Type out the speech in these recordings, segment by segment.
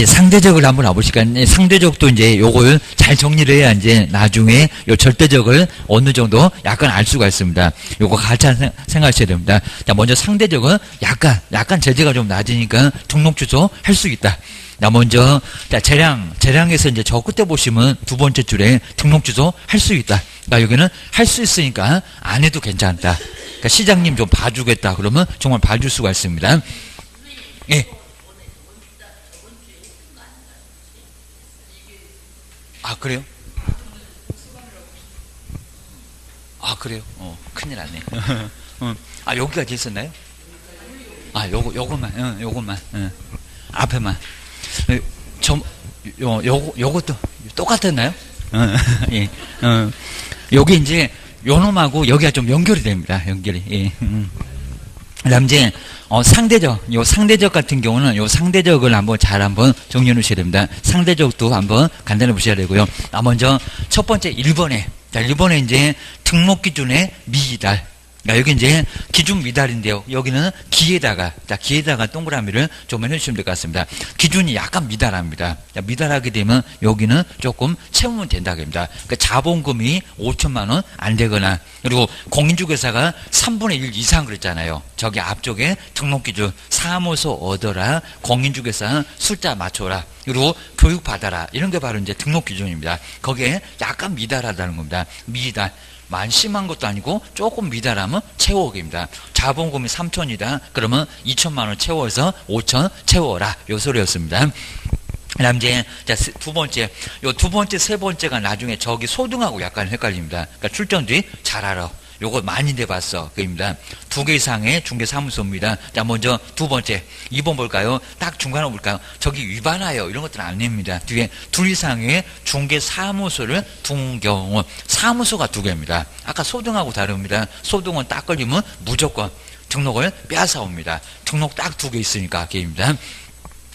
상대적을 한번 와보실까요? 상대적도 이제 요걸 잘 정리를 해야 이제 나중에 요 절대적을 어느 정도 약간 알 수가 있습니다. 요거 같이 생각하셔야 됩니다. 자, 먼저 상대적은 약간 제재가 좀 낮으니까 등록 취소 할 수 있다. 자, 먼저, 자, 재량에서 이제 저 끝에 보시면 두 번째 줄에 등록 취소 할 수 있다. 그러니까 여기는 할 수 있으니까 안 해도 괜찮다. 그러니까 시장님 좀 봐주겠다. 그러면 정말 봐줄 수가 있습니다. 예. 아, 그래요? 아, 그래요? 큰일 났네. 아, 여기까지 있었나요? 아, 요것만. 앞에만. 요것도 똑같았나요? 예. 여기 이제 요놈하고 여기가 좀 연결이 됩니다. 연결이. 예. 그다음 이제 요 상대적 같은 경우는 요 상대적을 한번 정리해 놓으셔야 됩니다. 상대적도 한번 간단히 보셔야 되고요. 먼저 첫 번째 1번에 자, 1번에 이제 등록 기준의 미달. 그러니까 여기 이제 기준 미달인데요. 여기는 기에다가 동그라미를 좀 해주시면 될 것 같습니다. 기준이 약간 미달합니다. 자, 미달하게 되면 여기는 조금 채우면 된다입니다. 그러니까 자본금이 5천만 원 안 되거나, 그리고 공인중개사가 3분의 1 이상 그랬잖아요. 저기 앞쪽에 등록 기준 사무소 얻어라, 공인중개사 숫자 맞춰라, 그리고 교육 받아라, 이런 게 바로 이제 등록 기준입니다. 거기에 약간 미달하다는 겁니다. 미달. 많이 심한 것도 아니고 조금 미달하면 채워오기입니다. 자본금이 3천이다. 그러면 2천만 원 채워서 5천 채워라. 요 소리였습니다. 그다음 이제 두 번째, 세 번째가 나중에 저기 소등하고 약간 헷갈립니다. 그러니까 출전 뒤 잘 알아. 요거 많이 내봤어. 그입니다. 2개 이상의 중개사무소입니다. 자, 먼저 두 번째, 2번 볼까요? 딱 중간에 볼까요? 저기 위반하여 이런 것들은 안 냅니다. 뒤에 2 이상의 중개사무소를 둔 경우, 사무소가 2개입니다. 아까 소등하고 다릅니다. 소등은 딱 걸리면 무조건 등록을 빼앗아옵니다. 등록 딱 2개 있으니까 게입니다.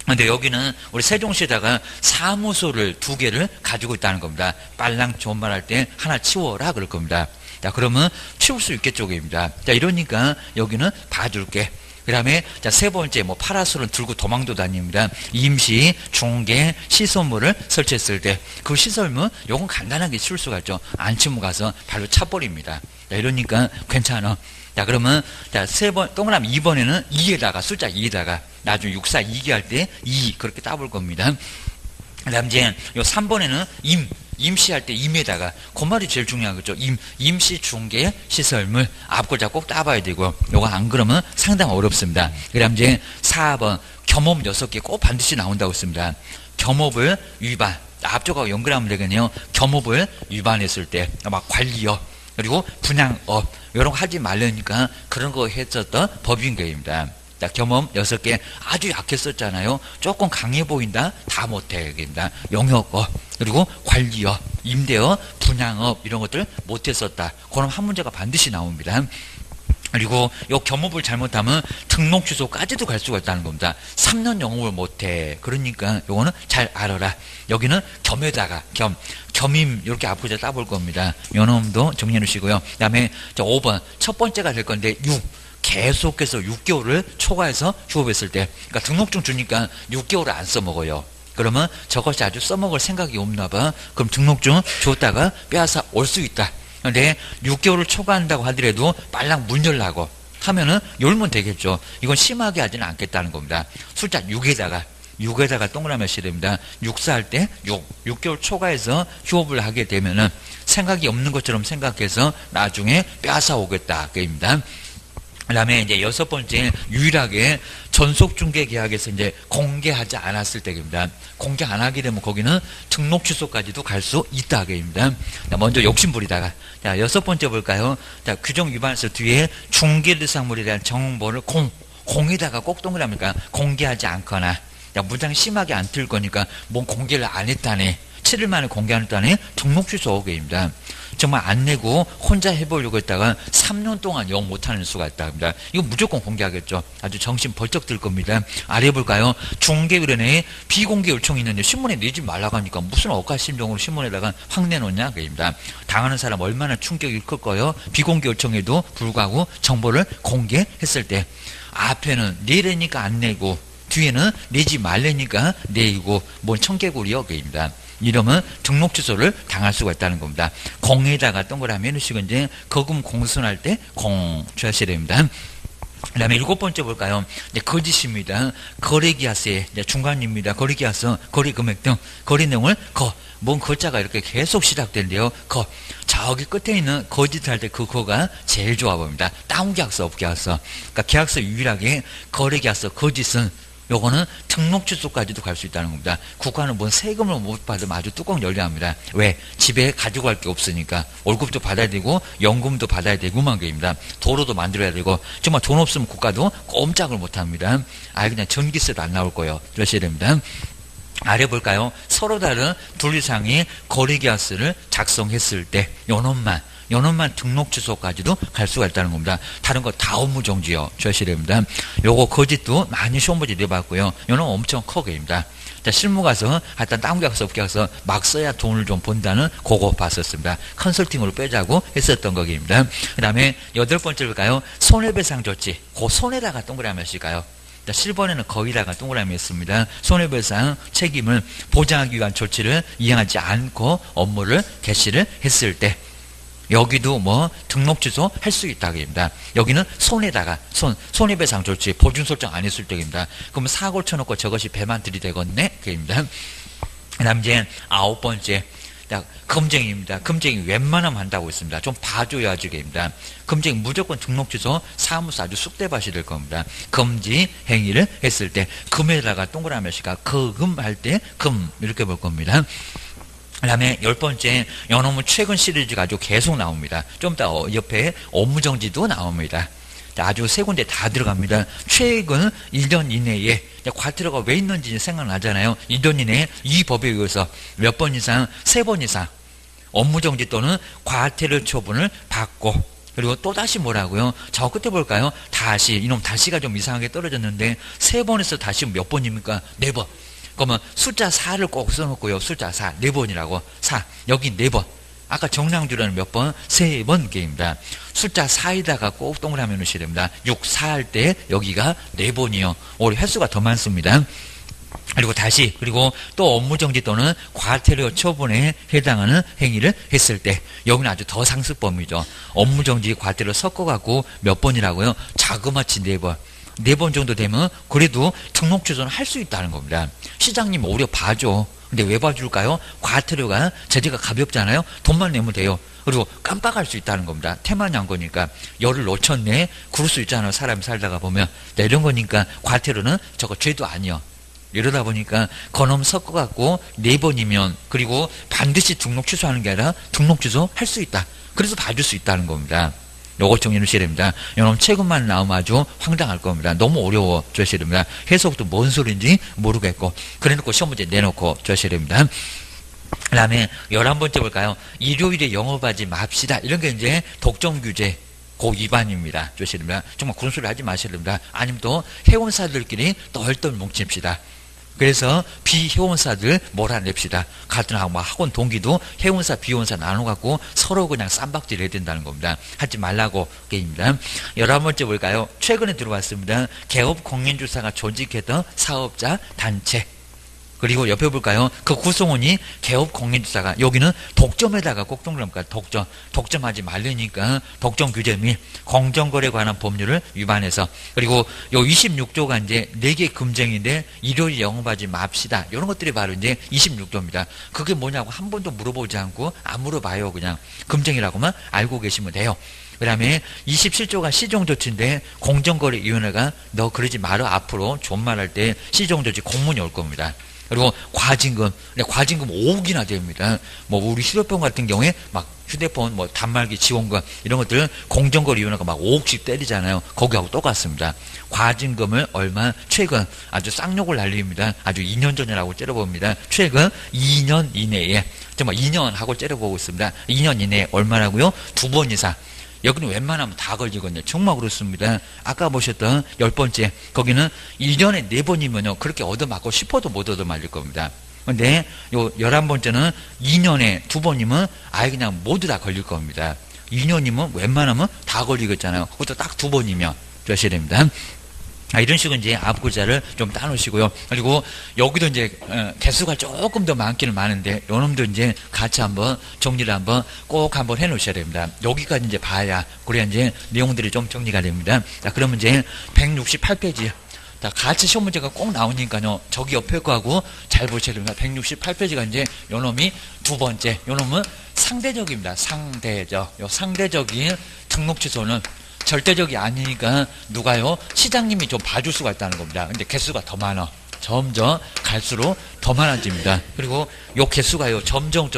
근데 여기는 우리 세종시에다가 사무소를 2개를 가지고 있다는 겁니다. 빨랑 존말할 때 하나 치워라 그럴 겁니다. 자, 그러면 치울 수 있겠죠, 입니다. 자, 이러니까 여기는 봐줄게. 그 다음에, 자, 세 번째, 파라솔은 들고 도망도 다닙니다. 임시, 중개, 시설물을 설치했을 때, 그 시설물, 요건 간단하게 치울 수가 있죠. 안 치면 가서 발로 차버립니다. 자, 이러니까 괜찮아. 자, 그러면, 자, 동그라미 2번에는 2에다가, 숫자 2에다가, 나중에 6, 4, 2기 할 때 2, 그렇게 따볼 겁니다. 그 다음 이제, 요 3번에는 임시할 때 임에다가, 그 말이 제일 중요한 거죠. 임시 중개 시설물, 앞글자 꼭 따봐야 되고, 요거 안 그러면 상당히 어렵습니다. 그 다음 이제 4번, 겸업 6개 꼭 반드시 나온다고 했습니다. 겸업을 위반, 앞쪽하고 연결하면 되겠네요. 겸업을 위반했을 때, 막 관리업, 그리고 분양업, 이런 거 하지 말라니까 그런 거 했었던 법인계입니다. 자, 겸업 6개 아주 약했었잖아요. 조금 강해 보인다? 다 못해. 입니다. 영역업, 그리고 관리업, 임대업, 분양업, 이런 것들 못했었다. 그럼 한 문제가 반드시 나옵니다. 그리고 요 겸업을 잘못하면 등록 취소까지도 갈 수가 있다는 겁니다. 3년 영업을 못해. 그러니까 요거는 잘 알아라. 여기는 겸에다가 겸임 이렇게 앞으로 따볼 겁니다. 요 놈도 정리해 놓으시고요. 그 다음에 5번 첫 번째가 될 건데 6. 계속해서 6개월을 초과해서 휴업했을 때, 그러니까 등록증 주니까 6개월을 안 써먹어요. 그러면 저것이 아주 써먹을 생각이 없나 봐. 그럼 등록증 줬다가 빼앗아 올 수 있다. 근데 6개월을 초과한다고 하더라도 빨랑 문 열라고 하면은 열면 되겠죠. 이건 심하게 하지는 않겠다는 겁니다. 숫자 6에다가 동그라미 하셔야 됩니다. 6사 할 때 6개월 초과해서 휴업을 하게 되면은 생각이 없는 것처럼 생각해서 나중에 빼앗아 오겠다. 그입니다. 그 다음에 이제 6번째, 유일하게 전속중개계약에서 이제 공개하지 않았을 때입니다. 공개 안 하게 되면 거기는 등록 취소까지도 갈 수 있다. 입니다. 먼저 욕심부리다가, 자, 6번째 볼까요? 자, 규정 위반에서 뒤에 중개대상물에 대한 정보를 공에다가 꼭 동그라미니까 공개하지 않거나, 야, 문장 심하게 안 틀 거니까 뭔 공개를 안 했다네. 7일 만에 공개 안 했다네. 등록 취소 오게입니다. 정말 안 내고 혼자 해보려고 했다가 3년 동안 영 못하는 수가 있다 합니다. 이거 무조건 공개하겠죠. 아주 정신 벌쩍 들 겁니다. 아래 볼까요? 중개위원회에 비공개 요청이 있는데 신문에 내지 말라고 하니까 무슨 억하심정으로 신문에다가 확 내놓냐 그입니다. 당하는 사람 얼마나 충격이 클 거예요. 비공개 요청에도 불구하고 정보를 공개했을 때 앞에는 내려니까 안 내고 뒤에는 내지 말래니까 내이고 뭔 청개구리요 그입니다. 이러면 등록 취소를 당할 수가 있다는 겁니다. 공에다가 동그라미 해놓으시고 이제 거금 공순할 때 공 주하셔야 됩니다. 그 다음에 7번째 볼까요? 이제 거짓입니다. 거래계약서에 중간입니다. 거래계약서, 거래금액 등 거래 내용을 뭔 거자가 이렇게 계속 시작된대요. 저기 끝에 있는 거짓할 때 그거가 제일 좋아 보입니다. 다운계약서, 업계약서. 그러니까 계약서 유일하게 거래계약서, 거짓은 요거는 등록 취소까지도 갈 수 있다는 겁니다. 국가는 뭔 세금을 못 받으면 아주 뚜껑 열려 합니다. 왜? 집에 가지고 갈 게 없으니까. 월급도 받아야 되고 연금도 받아야 되고만 게입니다. 도로도 만들어야 되고 정말 돈 없으면 국가도 꼼짝을 못 합니다. 그냥 전기세도 안 나올 거예요. 그러셔야 됩니다. 아래 볼까요? 서로 다른 둘 이상의 거래계약서를 작성했을 때 요놈만 등록 취소까지도 갈 수가 있다는 겁니다. 다른 거 다 업무정지요. 주셔야 됩니다. 요거 거짓도 많이 시험 문제 내봤고요. 요는 엄청 커게입니다. 실무 가서 하여튼 다운계약서, 업계약서 막 써야 돈을 좀 번다는 그거 봤었습니다. 컨설팅으로 빼자고 했었던 거기입니다. 그 다음에 8번째 볼까요? 손해배상 조치. 그 손에다가 동그라미 하실까요? 7번에는 거기다가 동그라미 했습니다. 손해배상 책임을 보장하기 위한 조치를 이행하지 않고 업무를 개시를 했을 때 여기도 등록 취소 할 수 있다고 합니다. 여기는 손에다가 손해배상 조치 보증 설정 안 했을 때입니다. 그러면 사고를 쳐놓고 저것이 배만 들이대겠네 그입니다. 그다음 이제 9번째 금쟁이입니다. 금쟁이 웬만하면 한다고 했습니다. 좀 봐줘야지 게입니다. 금쟁이 무조건 등록 취소 사무소 아주 쑥대밭이 될 겁니다. 금지 행위를 했을 때 금에다가 동그라미 시가 거금할 때 금 이렇게 볼 겁니다. 그 다음에 10번째 요놈은 최근 시리즈가 아주 계속 나옵니다. 좀 더 옆에 업무정지도 나옵니다. 아주 세 군데 다 들어갑니다. 최근 1년 이내에 과태료가 왜 있는지 생각나잖아요. 1년 이내에 이 법에 의해서 몇 번 이상, 3번 이상 업무정지 또는 과태료 처분을 받고 그리고 또 다시 뭐라고요? 저 끝에 볼까요? 다시 이놈 다시가 좀 이상하게 떨어졌는데 3번에서 다시 몇 번입니까? 4번. 그러면 숫자 4를 꼭 써놓고요. 숫자 4, 4번이라고. 4, 여기 4번. 아까 정량주라는 몇 번? 3번 게임입니다. 숫자 4에다가 꼭 동그라미 놓으셔야 됩니다. 6, 4 할 때 여기가 4번이요. 오히려 횟수가 더 많습니다. 그리고 또 업무정지 또는 과태료 처분에 해당하는 행위를 했을 때 여기는 아주 더 상습범이죠. 업무정지 과태료 섞어갖고 몇 번이라고요? 자그마치 4번. 4번 정도 되면 그래도 등록 취소는 할 수 있다는 겁니다. 시장님 오히려 봐줘. 근데 왜 봐줄까요? 과태료가 제재가 가볍잖아요. 돈만 내면 돼요. 그리고 깜빡할 수 있다는 겁니다. 태만한 거니까 열을 놓쳤네. 그럴 수 있잖아요. 사람이 살다가 보면. 이런 거니까 과태료는 저거 죄도 아니요. 이러다 보니까 건엄 섞어갖고 4번이면 그리고 반드시 등록 취소하는 게 아니라 등록 취소 할 수 있다. 그래서 봐줄 수 있다는 겁니다. 요거 정리해 주셔야 됩니다. 여러분 최근만 나오면 아주 황당할 겁니다. 너무 어려워 주셔야 됩니다. 해석도 뭔 소리인지 모르겠고 그래놓고 시험 문제 내놓고 주셔야 됩니다. 그 다음에 11번째 볼까요? 일요일에 영업하지 맙시다. 이런 게 이제 독점규제 그 위반입니다. 주셔야 됩니다. 정말 그런 소리 하지 마셔야 됩니다. 아니면 또 회원사들끼리 똘똘 뭉칩시다. 그래서 비회원사들 몰아냅시다. 같은 학원 동기도 회원사 비회원사 나눠갖고 서로 그냥 쌈박질 해야 된다는 겁니다. 하지 말라고 게임입니다. 11번째 볼까요? 최근에 들어왔습니다. 개업 공인주사가 조직했던 사업자 단체. 그리고 옆에 볼까요? 그 구성원이 개업 공인주사가 여기는 독점에다가 꼭 동그라미까지 독점하지 말라니까 독점 규제 및 공정거래 관한 법률을 위반해서 그리고 요 26조가 이제 4개 금쟁인데 일요일 영업하지 맙시다. 이런 것들이 바로 이제 26조입니다. 그게 뭐냐고 한 번도 물어보지 않고 안 물어봐요. 그냥 금쟁이라고만 알고 계시면 돼요. 그 다음에 27조가 시정조치인데 공정거래위원회가 너 그러지 말아 앞으로 존말할 때 시정조치 공문이 올 겁니다. 그리고 과징금 5억이나 됩니다. 우리 휴대폰 같은 경우에 막 휴대폰 단말기 지원금 이런 것들 공정거래위원회가 막 5억씩 때리잖아요. 거기하고 똑같습니다. 과징금을 얼마 최근 아주 쌍욕을 날립니다. 아주 2년 전이라고 째려봅니다. 최근 2년 이내에 정말 2년 하고 째려보고 있습니다. 2년 이내에 얼마라고요? 2번 이상. 여기는 웬만하면 다 걸리거든요. 정말 그렇습니다. 아까 보셨던 10번째 거기는 1년에 4번이면요 그렇게 얻어맞고 싶어도 못 얻어맞을 겁니다. 근데 요 11번째는 2년에 2번이면 아예 그냥 모두 다 걸릴 겁니다. 2년이면 웬만하면 다 걸리겠잖아요. 그것도 딱 2번이면 주셔야 됩니다. 이런 식으로 이제 앞 글자를 좀 따놓으시고요. 그리고 여기도 이제 개수가 조금 더 많기는 많은데 요놈도 이제 같이 한번 정리를 한번 꼭 한번 해 놓으셔야 됩니다. 여기까지 이제 봐야 그래야 이제 내용들이 좀 정리가 됩니다. 자, 그러면 이제 168페이지. 자, 같이 시험 문제가 꼭 나오니까요. 저기 옆에 거하고 잘 보셔야 됩니다. 168페이지가 이제 요놈이 두 번째. 요놈은 상대적입니다. 상대적. 요 상대적인 등록 취소는 절대적이 아니니까 누가요? 시장님이 좀 봐줄 수가 있다는 겁니다. 근데 개수가 더 많아. 점점 갈수록 더 많아집니다. 그리고 요 개수가요, 점점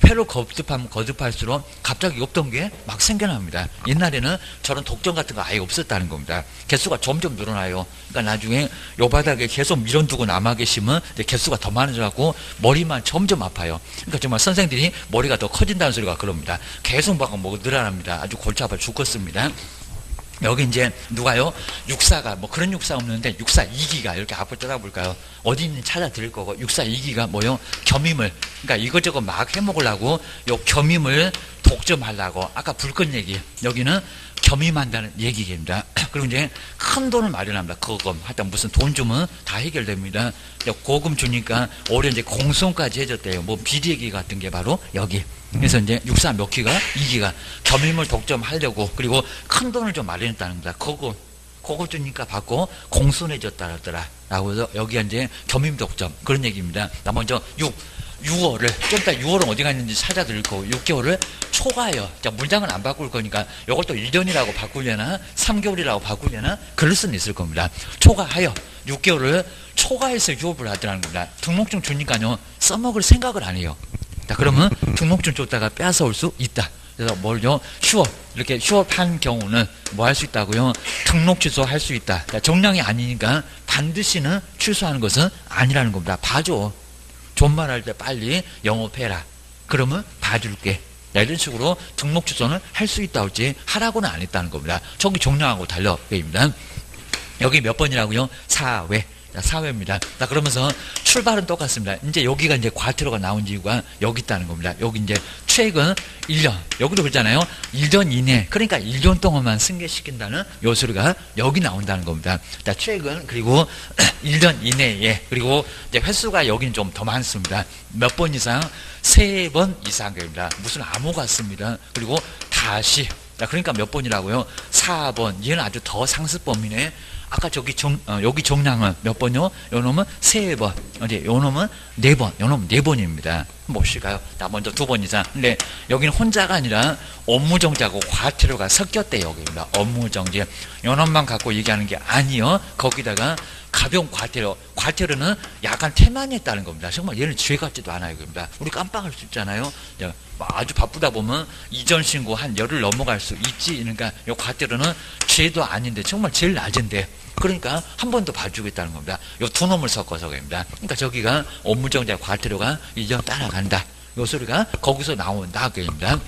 회로 거듭하면 거듭할수록 갑자기 없던 게 막 생겨납니다. 옛날에는 저런 독점 같은 거 아예 없었다는 겁니다. 개수가 점점 늘어나요. 그러니까 나중에 요 바닥에 계속 밀어두고 남아 계시면 이제 개수가 더 많아져갖고 머리만 점점 아파요. 그러니까 정말 선생들이 머리가 더 커진다는 소리가 그럽니다. 계속 막 늘어납니다. 아주 골치 아파 죽겠습니다. 여기 이제 누가요? 육사가 뭐 그런 육사 없는데 육사 2기가 이렇게 앞을 쳐다볼까요? 어디 있는지 찾아 드릴 거고 육사 2기가 뭐요? 겸임을 그러니까 이것저것 막 해먹으려고 요 겸임을 독점하려고 아까 불건 얘기 여기는 겸임한다는 얘기입니다. 그리고 이제 큰 돈을 마련합니다. 거금 하여튼 무슨 돈 주면 다 해결됩니다. 고금 주니까 오히려 이제 공손까지 해줬대요. 뭐 비리얘기 같은 게 바로 여기. 그래서 이제 육사 몇 기가 2기가 겸임을 독점하려고 그리고 큰 돈을 좀 마련했다는 겁니다. 그거 주니까 받고 공손해졌다더라 라고 해서 여기가 이제 겸임 독점 그런 얘기입니다. 나 먼저 6월을 좀 이따 6월은 어디 갔는지 찾아드릴 거고 6개월을 초과해요. 자, 문장은 안 바꿀 거니까 이것도 1년이라고 바꾸려나 3개월이라고 바꾸려나 그럴 수는 있을 겁니다. 초과하여 6개월을 초과해서 유업을 하더라는 겁니다. 등록증 주니까요 써먹을 생각을 안 해요. 자, 그러면 등록증 줬다가 뺏어올 수 있다. 그래서 뭘요? 휴업. 이렇게 휴업한 경우는 뭐 할 수 있다고요? 등록 취소할 수 있다. 자, 정량이 아니니까 반드시는 취소하는 것은 아니라는 겁니다. 봐줘. 존말할 때 빨리 영업해라. 그러면 봐줄게. 자, 이런 식으로 등록 취소는 할 수 있다 할지 하라고는 안 했다는 겁니다. 저기 정량하고 달려입니다. 여기 몇 번이라고요? 4회. 자, 4회입니다. 자, 그러면서 출발은 똑같습니다. 이제 여기가 이제 과태료가 나온 이유가 여기 있다는 겁니다. 여기 이제 최근 1년. 여기도 그렇잖아요. 1년 이내. 그러니까 1년 동안만 승계시킨다는 요 소리가 여기 나온다는 겁니다. 자, 최근 그리고 1년 이내에 그리고 이제 횟수가 여기는 좀 더 많습니다. 몇 번 이상? 3번 이상입니다. 무슨 암호 같습니다. 그리고 다시. 자, 그러니까 몇 번이라고요? 4번. 얘는 아주 더 상습 범위네. 아까 저기 여기 정량은 몇 번요? 요 놈은 3번. 어디? 요 놈은 4번. 요 놈은 4번입니다. 한번 보실까요? 자, 먼저 2번 이상. 근데 여기는 혼자가 아니라 업무정지하고 과태료가 섞였대, 여기입니다. 업무정지. 요 놈만 갖고 얘기하는 게 아니요. 거기다가 가벼운 과태료. 과태료는 약간 태만했다는 겁니다. 정말 얘는 죄 같지도 않아요. 겁니다. 우리 깜빡할 수 있잖아요. 아주 바쁘다 보면 이전 신고 한 열흘 넘어갈 수 있지. 그러니까 요 과태료는 죄도 아닌데 정말 제일 낮은데 그러니까 한 번 더 봐주겠다는 겁니다. 요 두 놈을 섞어서 그럽니다. 그러니까 저기가 업무정지와 과태료가 이전 따라간다. 요 소리가 거기서 나온다. 그럽니다.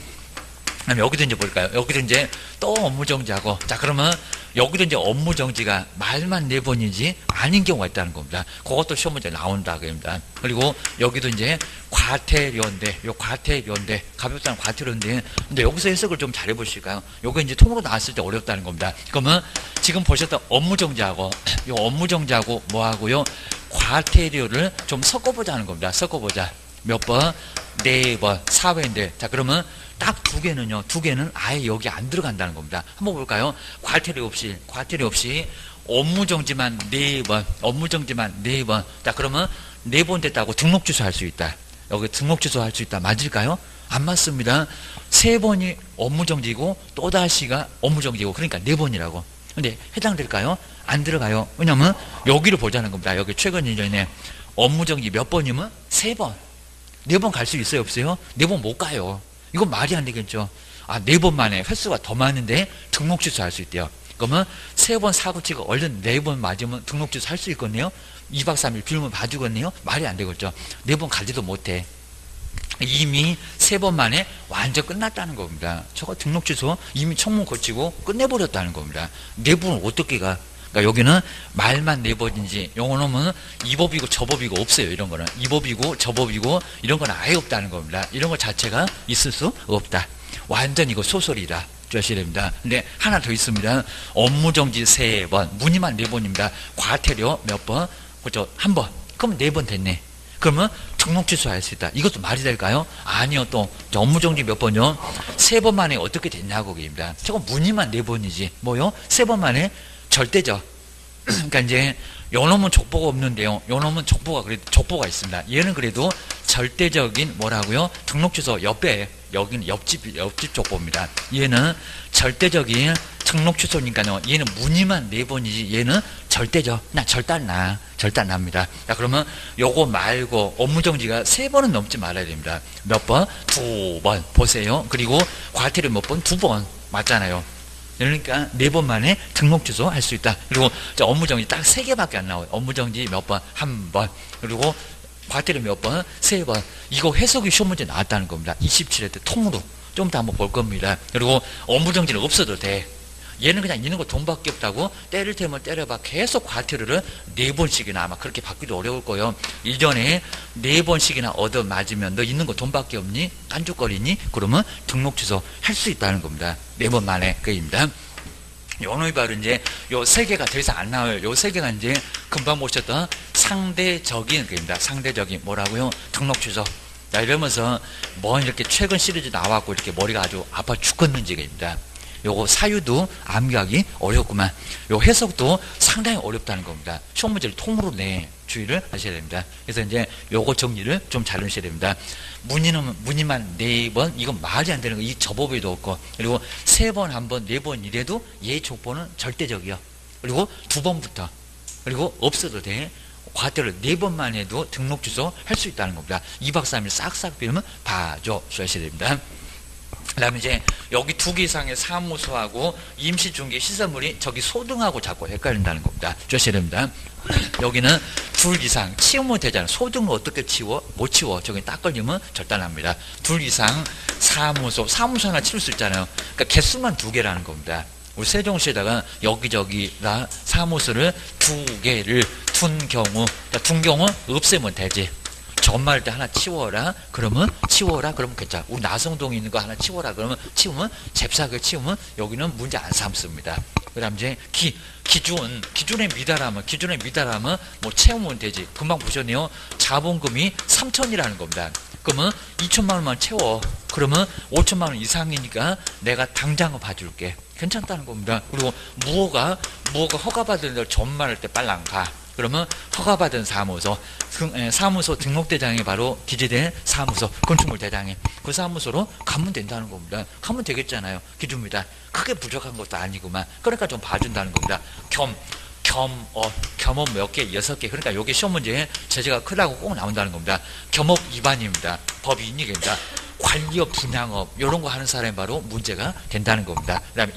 그럼 여기도 이제 볼까요? 여기도 이제 또 업무정지하고 자, 그러면 여기도 이제 업무정지가 말만 4번이지 아닌 경우가 있다는 겁니다. 그것도 시험 문제 나온다. 그럽니다. 그리고 여기도 이제 과태료인데, 요 과태료인데, 가볍다는 과태료인데, 근데 여기서 해석을 좀 잘 해보실까요? 요거 이제 통으로 나왔을 때 어렵다는 겁니다. 그러면 지금 보셨던 업무정지하고, 요 업무정지하고 뭐하고요? 과태료를 좀 섞어보자는 겁니다. 섞어보자. 몇 번? 4번. 4회인데. 자, 그러면 딱 2개는요, 2개는 아예 여기 안 들어간다는 겁니다. 한번 볼까요? 과태료 없이 업무정지만 4번, 업무정지만 4번. 자, 그러면 4번 됐다고 등록 취소할 수 있다. 여기 등록 취소할 수 있다. 맞을까요? 안 맞습니다. 3번이 업무정지고 또다시가 업무정지고 그러니까 4번이라고. 근데 해당될까요? 안 들어가요. 왜냐면 여기를 보자는 겁니다. 여기 최근 1년에 업무정지 몇 번이면 3번. 4번 갈 수 있어요? 없어요? 4번 못 가요. 이건 말이 안 되겠죠. 아, 4번 만에 횟수가 더 많은데 등록 취소할 수 있대요. 그러면 3번 사고 치고 얼른 4번 맞으면 등록 취소 할 수 있거든요. 2박 3일 빌면 봐주거든요. 말이 안 되겠죠. 4번 가지도 못해. 이미 3번 만에 완전 끝났다는 겁니다. 저거 등록 취소 이미 청문 거치고 끝내버렸다는 겁니다. 4번은 어떻게 가? 그러니까 여기는 말만 4번인지 요거는 이 법이고 저 법이고 없어요. 이런 거는 이 법이고 저 법이고 이런 건 아예 없다는 겁니다. 이런 것 자체가 있을 수 없다. 완전 이거 소설이다. 주셔야 됩니다. 근데 하나 더 있습니다. 업무정지 3번, 문의만 4번입니다. 과태료 몇 번? 그죠? 1번. 그럼 4번 됐네. 그러면 등록 취소할 수 있다. 이것도 말이 될까요? 아니요. 또 업무정지 몇 번요? 3번 만에 어떻게 됐냐고 얘기입니다. 저거 문의만 4번이지. 뭐요? 3번 만에 절대죠. 그러니까 이제 요놈은 족보가 없는데요. 요놈은 족보가 있습니다. 얘는 그래도 절대적인 뭐라고요? 등록 취소 옆에 여기는 옆집 족보입니다. 얘는 절대적인 등록 취소니까요. 얘는 문의만 4번이지 얘는 절대죠. 절단납니다. 자, 그러면 요거 말고 업무정지가 3번은 넘지 말아야 됩니다. 몇 번? 2번 보세요. 그리고 과태료 몇 번? 2번 맞잖아요. 그러니까 4번 만에 등록 취소 할 수 있다. 그리고 업무정지 딱 3개밖에 안 나와요. 업무정지 몇 번? 1번. 그리고 과태료 몇 번? 3번. 이거 해석이 시험 문제 나왔다는 겁니다. 27회 때 통으로 좀 더 한번 볼 겁니다. 그리고 업무정지는 없어도 돼. 얘는 그냥 있는 거 돈밖에 없다고 때릴 테면 때려봐. 계속 과태료를 4번씩이나 아마 그렇게 받기도 어려울 거예요. 이전에 4번씩이나 얻어 맞으면 너 있는 거 돈밖에 없니? 깐죽거리니? 그러면 등록 취소 할 수 있다는 겁니다. 4번 만에 그입니다. 요놈이 바로 이제 요 3개가 더 이상 안 나와요. 요 3개가 이제 금방 보셨던 상대적인 겁니다. 상대적인 뭐라고요? 등록 취소. 자, 이러면서 뭐 이렇게 최근 시리즈 나왔고 이렇게 머리가 아주 아파 죽겠는지입니다. 요거 사유도 암기하기 어렵구만. 요 해석도 상당히 어렵다는 겁니다. 시험 문제를 통으로 내 주의를 하셔야 됩니다. 그래서 이제 요거 정리를 좀 잘 하셔야 됩니다. 문의만 4번 이건 말이 안 되는 거. 이 저법에도 없고 그리고 3번, 1번, 4번 이래도 얘 족보는 절대적이요. 그리고 2번부터 그리고 없어도 돼. 과태료 4번만 해도 등록 취소 할 수 있다는 겁니다. 2박 3일 싹싹 빌면 봐줘 주셔야 됩니다. 그 다음에 이제 여기 2개 이상의 사무소하고 임시중개 시설물이 저기 소등하고 자꾸 헷갈린다는 겁니다. 주셔야 됩니다. 여기는 2 이상 치우면 되잖아요. 소등을 어떻게 치워? 못 치워. 저기 딱 걸리면 절단합니다. 2 이상 사무소 하나 치울 수 있잖아요. 그러니까 개수만 2개라는 겁니다. 우리 세종시에다가 여기저기다 사무소를 2개를 둔 경우 없애면 되지. 전말 때 하나 치워라. 그러면 괜찮아. 우리 나성동에 있는 거 하나 치워라. 그러면 잽싸게 치우면 여기는 문제 안 삼습니다. 그 다음 이제 기준에 미달하면 뭐 채우면 되지. 금방 보셨네요. 자본금이 3천이라는 겁니다. 그러면 2천만 원만 채워. 그러면 5천만 원 이상이니까 내가 당장은 봐줄게. 괜찮다는 겁니다. 그리고 무허가 허가받은 데를 전말할 때 빨랑 가. 그러면 허가받은 사무소 등록대장이 바로 기재된 사무소 건축물대장에 그 사무소로 가면 된다는 겁니다. 가면 되겠잖아요. 기준입니다. 크게 부족한 것도 아니구만. 그러니까 좀 봐준다는 겁니다. 겸업 몇 개? 6개. 그러니까 여기 시험 문제에 제재가 크다고 꼭 나온다는 겁니다. 겸업 위반입니다. 법인이 됩니다. 관리업, 분양업 이런 거 하는 사람이 바로 문제가 된다는 겁니다. 그 다음에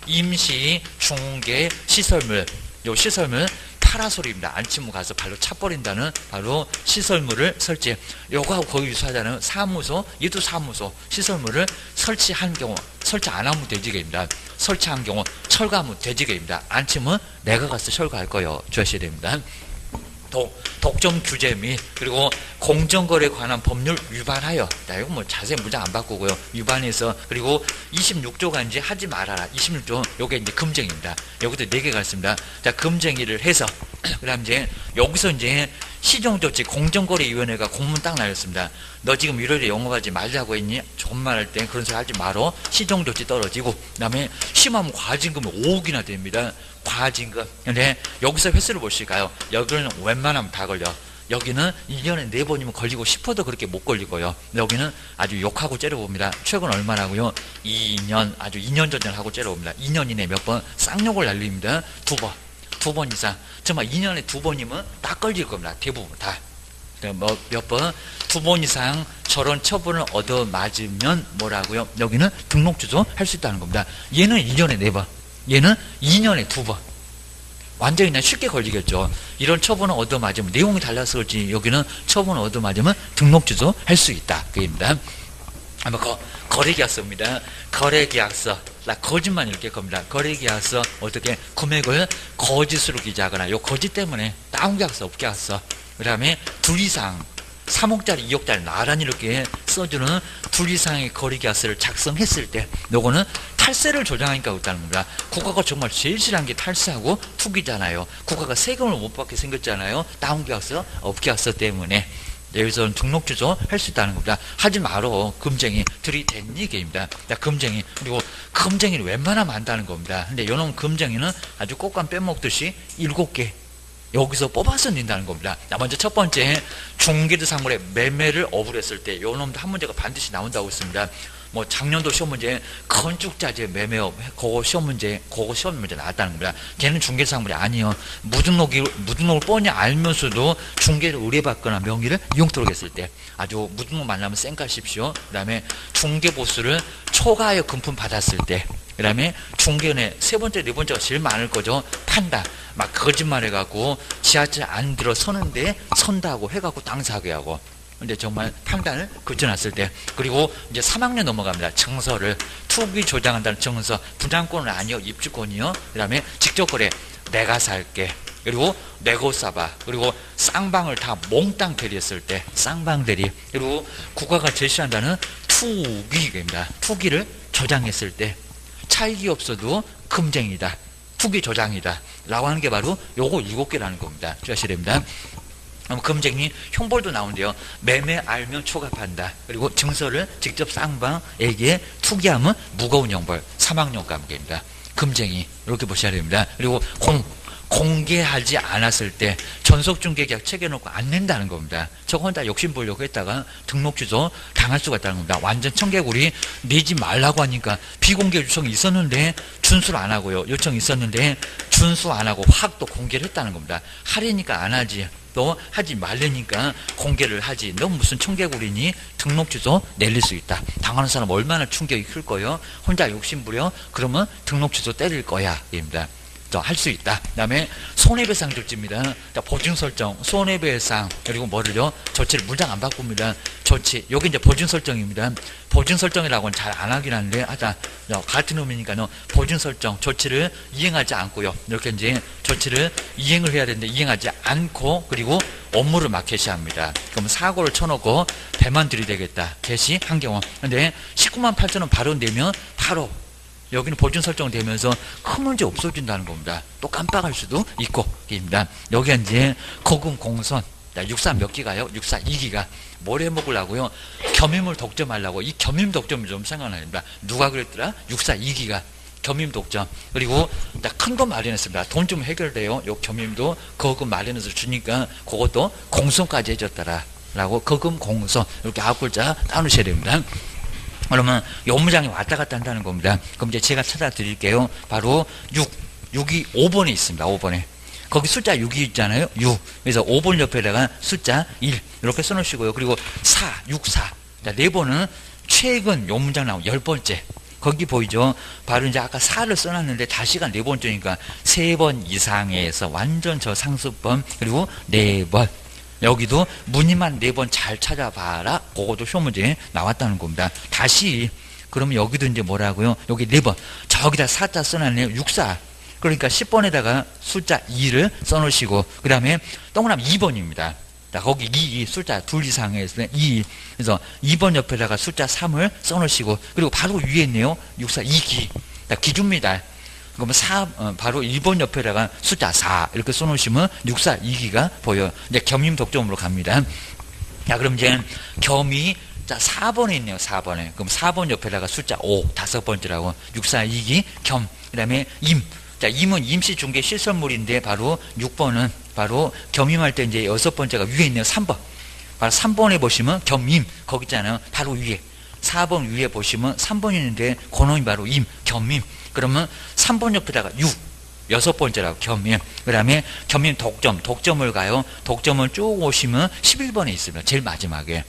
임시, 중개, 시설물. 요 시설물 파라솔입니다. 안치무 가서 발로 차버린다는 바로 시설물을 설치. 요거하고 거의 유사하다는 사무소, 얘도 사무소 시설물을 설치한 경우, 설치 안 하면 돼지개입니다. 설치한 경우 철거하면 돼지개입니다. 안치면 내가 가서 철거할 거예요. 주셔야 됩니다. 독점 규제 및 그리고 공정거래에 관한 법률 위반하여. 나 이거 뭐 자세히 문장 안 바꾸고요. 위반해서 그리고 26조가 이제 하지 말아라. 26조 요게 이제 금쟁입니다. 여기도 4개가 있습니다. 자, 금쟁이를 해서 그다음 이제 여기서 이제 시정조치 공정거래위원회가 공문 딱 날렸습니다. 너 지금 1월에 영업하지 말자고 했니? 존말할 때 그런 소리 하지 말어. 시정조치 떨어지고 그다음에 심하면 과징금이 5억이나 됩니다. 과징금. 근데 여기서 횟수를 보실까요? 여기는 웬만하면 다 걸려. 여기는 1년에 4번이면 걸리고 싶어도 그렇게 못 걸리고요. 여기는 아주 욕하고 째려봅니다. 최근 얼마라고요? 2년, 아주 2년 전에 하고 째려봅니다. 2년 이내 몇 번 쌍욕을 날립니다. 2번. 2번 이상. 정말 2년에 2번이면 딱 걸릴 겁니다. 대부분 다. 뭐 몇 번, 2번 이상 저런 처분을 얻어 맞으면 뭐라고요? 여기는 등록 취소 할 수 있다는 겁니다. 얘는 1년에 4번. 얘는 2년에 2번. 완전히 그냥 쉽게 걸리겠죠. 이런 처분을 얻어 맞으면 내용이 달라서 그렇지 여기는 처분을 얻어 맞으면 등록 취소 할 수 있다. 그입니다. 아마 거래계약서입니다. 거래계약서. 거짓만 읽을 겁니다. 거래계약서 어떻게 금액을 거짓으로 기재하거나 요 거짓 때문에 다운계약서, 업계약서. 그 다음에 2 이상 3억짜리, 2억짜리 나란히 이렇게 써주는 2 이상의 거래계약서를 작성했을 때 요거는 탈세를 조장하니까 그렇다는 겁니다. 국가가 정말 제일 싫어하는 게 탈세하고 투기잖아요. 국가가 세금을 못 받게 생겼잖아요. 다운계약서, 업계약서 때문에. 여기서는 등록주소 할 수 있다는 겁니다. 하지 말어. 금쟁이. 들이댄 얘기입니다. 금쟁이. 그리고 금쟁이를 웬만하면 안다는 겁니다. 근데 요놈 금쟁이는 아주 꽃감 빼먹듯이 7개 여기서 뽑아서 낸다는 겁니다. 먼저 첫 번째, 중개대상물의 매매를 어불했을 때 요놈도 한 문제가 반드시 나온다고 했습니다. 뭐 작년도 시험 문제 건축자재 매매업 그거 시험 문제 나왔다는 겁니다. 걔는 중개상물이 아니에요. 무등록을 뻔히 알면서도 중개를 의뢰받거나 명의를 이용토록 했을 때 아주 무등록 만나면 쌩까십시오. 그 다음에 중개보수를 초과하여 금품 받았을 때, 그 다음에 중개은의 세 번째, 네 번째가 제일 많을 거죠. 판다. 막 거짓말해갖고 지하철 안 들어서는데 선다고 해갖고 땅 사게 하고. 근데 정말 판단을 그쳐놨을 때, 그리고 이제 3학년 넘어갑니다. 증서를 투기 조장한다는 증서, 분양권은 아니요, 입주권이요. 그 다음에 직접거래, 내가 살게. 그리고 내고 싸봐. 그리고 쌍방을 다 몽땅 대리했을 때, 쌍방 대리. 그리고 국가가 제시한다는 투기입니다. 투기를 조장했을 때, 차익이 없어도 금쟁이다. 투기 조장이다. 라고 하는 게 바로 요거 7개라는 겁니다. 주의하셔야 됩니다. 금쟁이 형벌도 나온대요. 매매 알면 초과한다. 그리고 증서를 직접 쌍방에게 투기하면 무거운 형벌, 3학년 감옥입니다. 금쟁이 이렇게 보셔야 됩니다. 그리고 공개하지 않았을 때 전속중개계약 체결해놓고 안 낸다는 겁니다. 저거 혼자 욕심 보려고 했다가 등록주소 당할 수가 있다는 겁니다. 완전 청개구리. 내지 말라고 하니까 비공개 요청이 있었는데 준수를 안 하고요. 요청이 있었는데 준수 안 하고 확 또 공개를 했다는 겁니다. 하려니까 안 하지. 또 하지 말라니까 공개를 하지. 너 무슨 청개구리니? 등록주소 내릴 수 있다. 당하는 사람 얼마나 충격이 클 거예요? 혼자 욕심 부려? 그러면 등록주소 때릴 거야. 입니다. 할 수 있다. 그 다음에 손해배상 조치입니다. 보증설정, 손해배상, 그리고 뭐를요? 조치를 물량 안 바꿉니다. 조치, 여기 이제 보증설정입니다. 보증설정이라고는 잘 안 하긴 하는데, 같은 의미니까 보증설정, 조치를 이행하지 않고요. 이렇게 이제 조치를 이행을 해야 되는데, 이행하지 않고, 그리고 업무를 막 개시합니다. 그럼 사고를 쳐놓고 배만 들이대겠다. 개시 한 경우. 근데 19만 8천 원 바로 내면 바로 여기는 보증 설정되면서 큰 문제 없어진다는 겁니다. 또 깜빡할 수도 있고, 입니다. 여기가 이제 거금 공선, 육사 몇 기가요? 육사 2기가. 뭘 해먹으려고요? 겸임을 독점하려고. 이 겸임 독점을 좀 생각나야 됩니다. 누가 그랬더라? 육사 2기가. 겸임 독점. 그리고 큰 돈 마련했습니다. 돈 좀 해결돼요. 요 겸임도 거금 마련해서 주니까 그것도 공선까지 해줬더라. 라고 거금 공선. 이렇게 9글자 따놓으셔야 됩니다. 그러면 이 업무장이 왔다 갔다 한다는 겁니다. 그럼 이제 제가 찾아 드릴게요. 바로 6이 5번에 있습니다. 5번에. 거기 숫자 6이 있잖아요. 6. 그래서 5번 옆에다가 숫자 1. 이렇게 써놓으시고요. 그리고 4, 6, 4. 자, 4번은 최근 요 문장 나온 10번째. 거기 보이죠? 바로 이제 아까 4를 써놨는데 다시가 4번째니까 3번 이상에서 완전 저 상습범. 그리고 4번. 여기도 문의만 4번 잘 찾아봐라. 그것도 시험 문제에 나왔다는 겁니다. 다시 그러면 여기도 이제 뭐라고요? 여기 4번. 저기다 4자 써놨네요. 6사. 그러니까 10번에다가 숫자 2를 써놓으시고, 그 다음에 동그라미 2번입니다. 자, 거기 2 숫자 2 이상에 있으면 2. 그래서 2번 옆에다가 숫자 3을 써놓으시고, 그리고 바로 위에 있네요. 6사 2기. 자, 기준입니다. 그러면 바로 1번 옆에다가 숫자 4 이렇게 써놓으시면 6사 2기가 보여요. 이제 겸임 독점으로 갑니다. 자, 그럼 이제 겸이, 자, 4번에 있네요. 4번에. 그럼 4번 옆에다가 숫자 5, 5번째라고. 6사 2기, 겸. 그 다음에 임. 자, 임은 임시중개 실설물인데 바로 6번은 바로 겸임할 때 이제 6번째가 위에 있네요. 3번. 바로 3번에 보시면 겸임. 거기 있잖아요. 바로 위에. 4번 위에 보시면 3번 있는데 그놈이 바로 임, 겸임. 그러면 3번 옆에다가 6, 6번째라고 겸임. 그 다음에 겸임 독점, 독점을 가요. 독점을 쭉 오시면 11번에 있습니다. 제일 마지막에.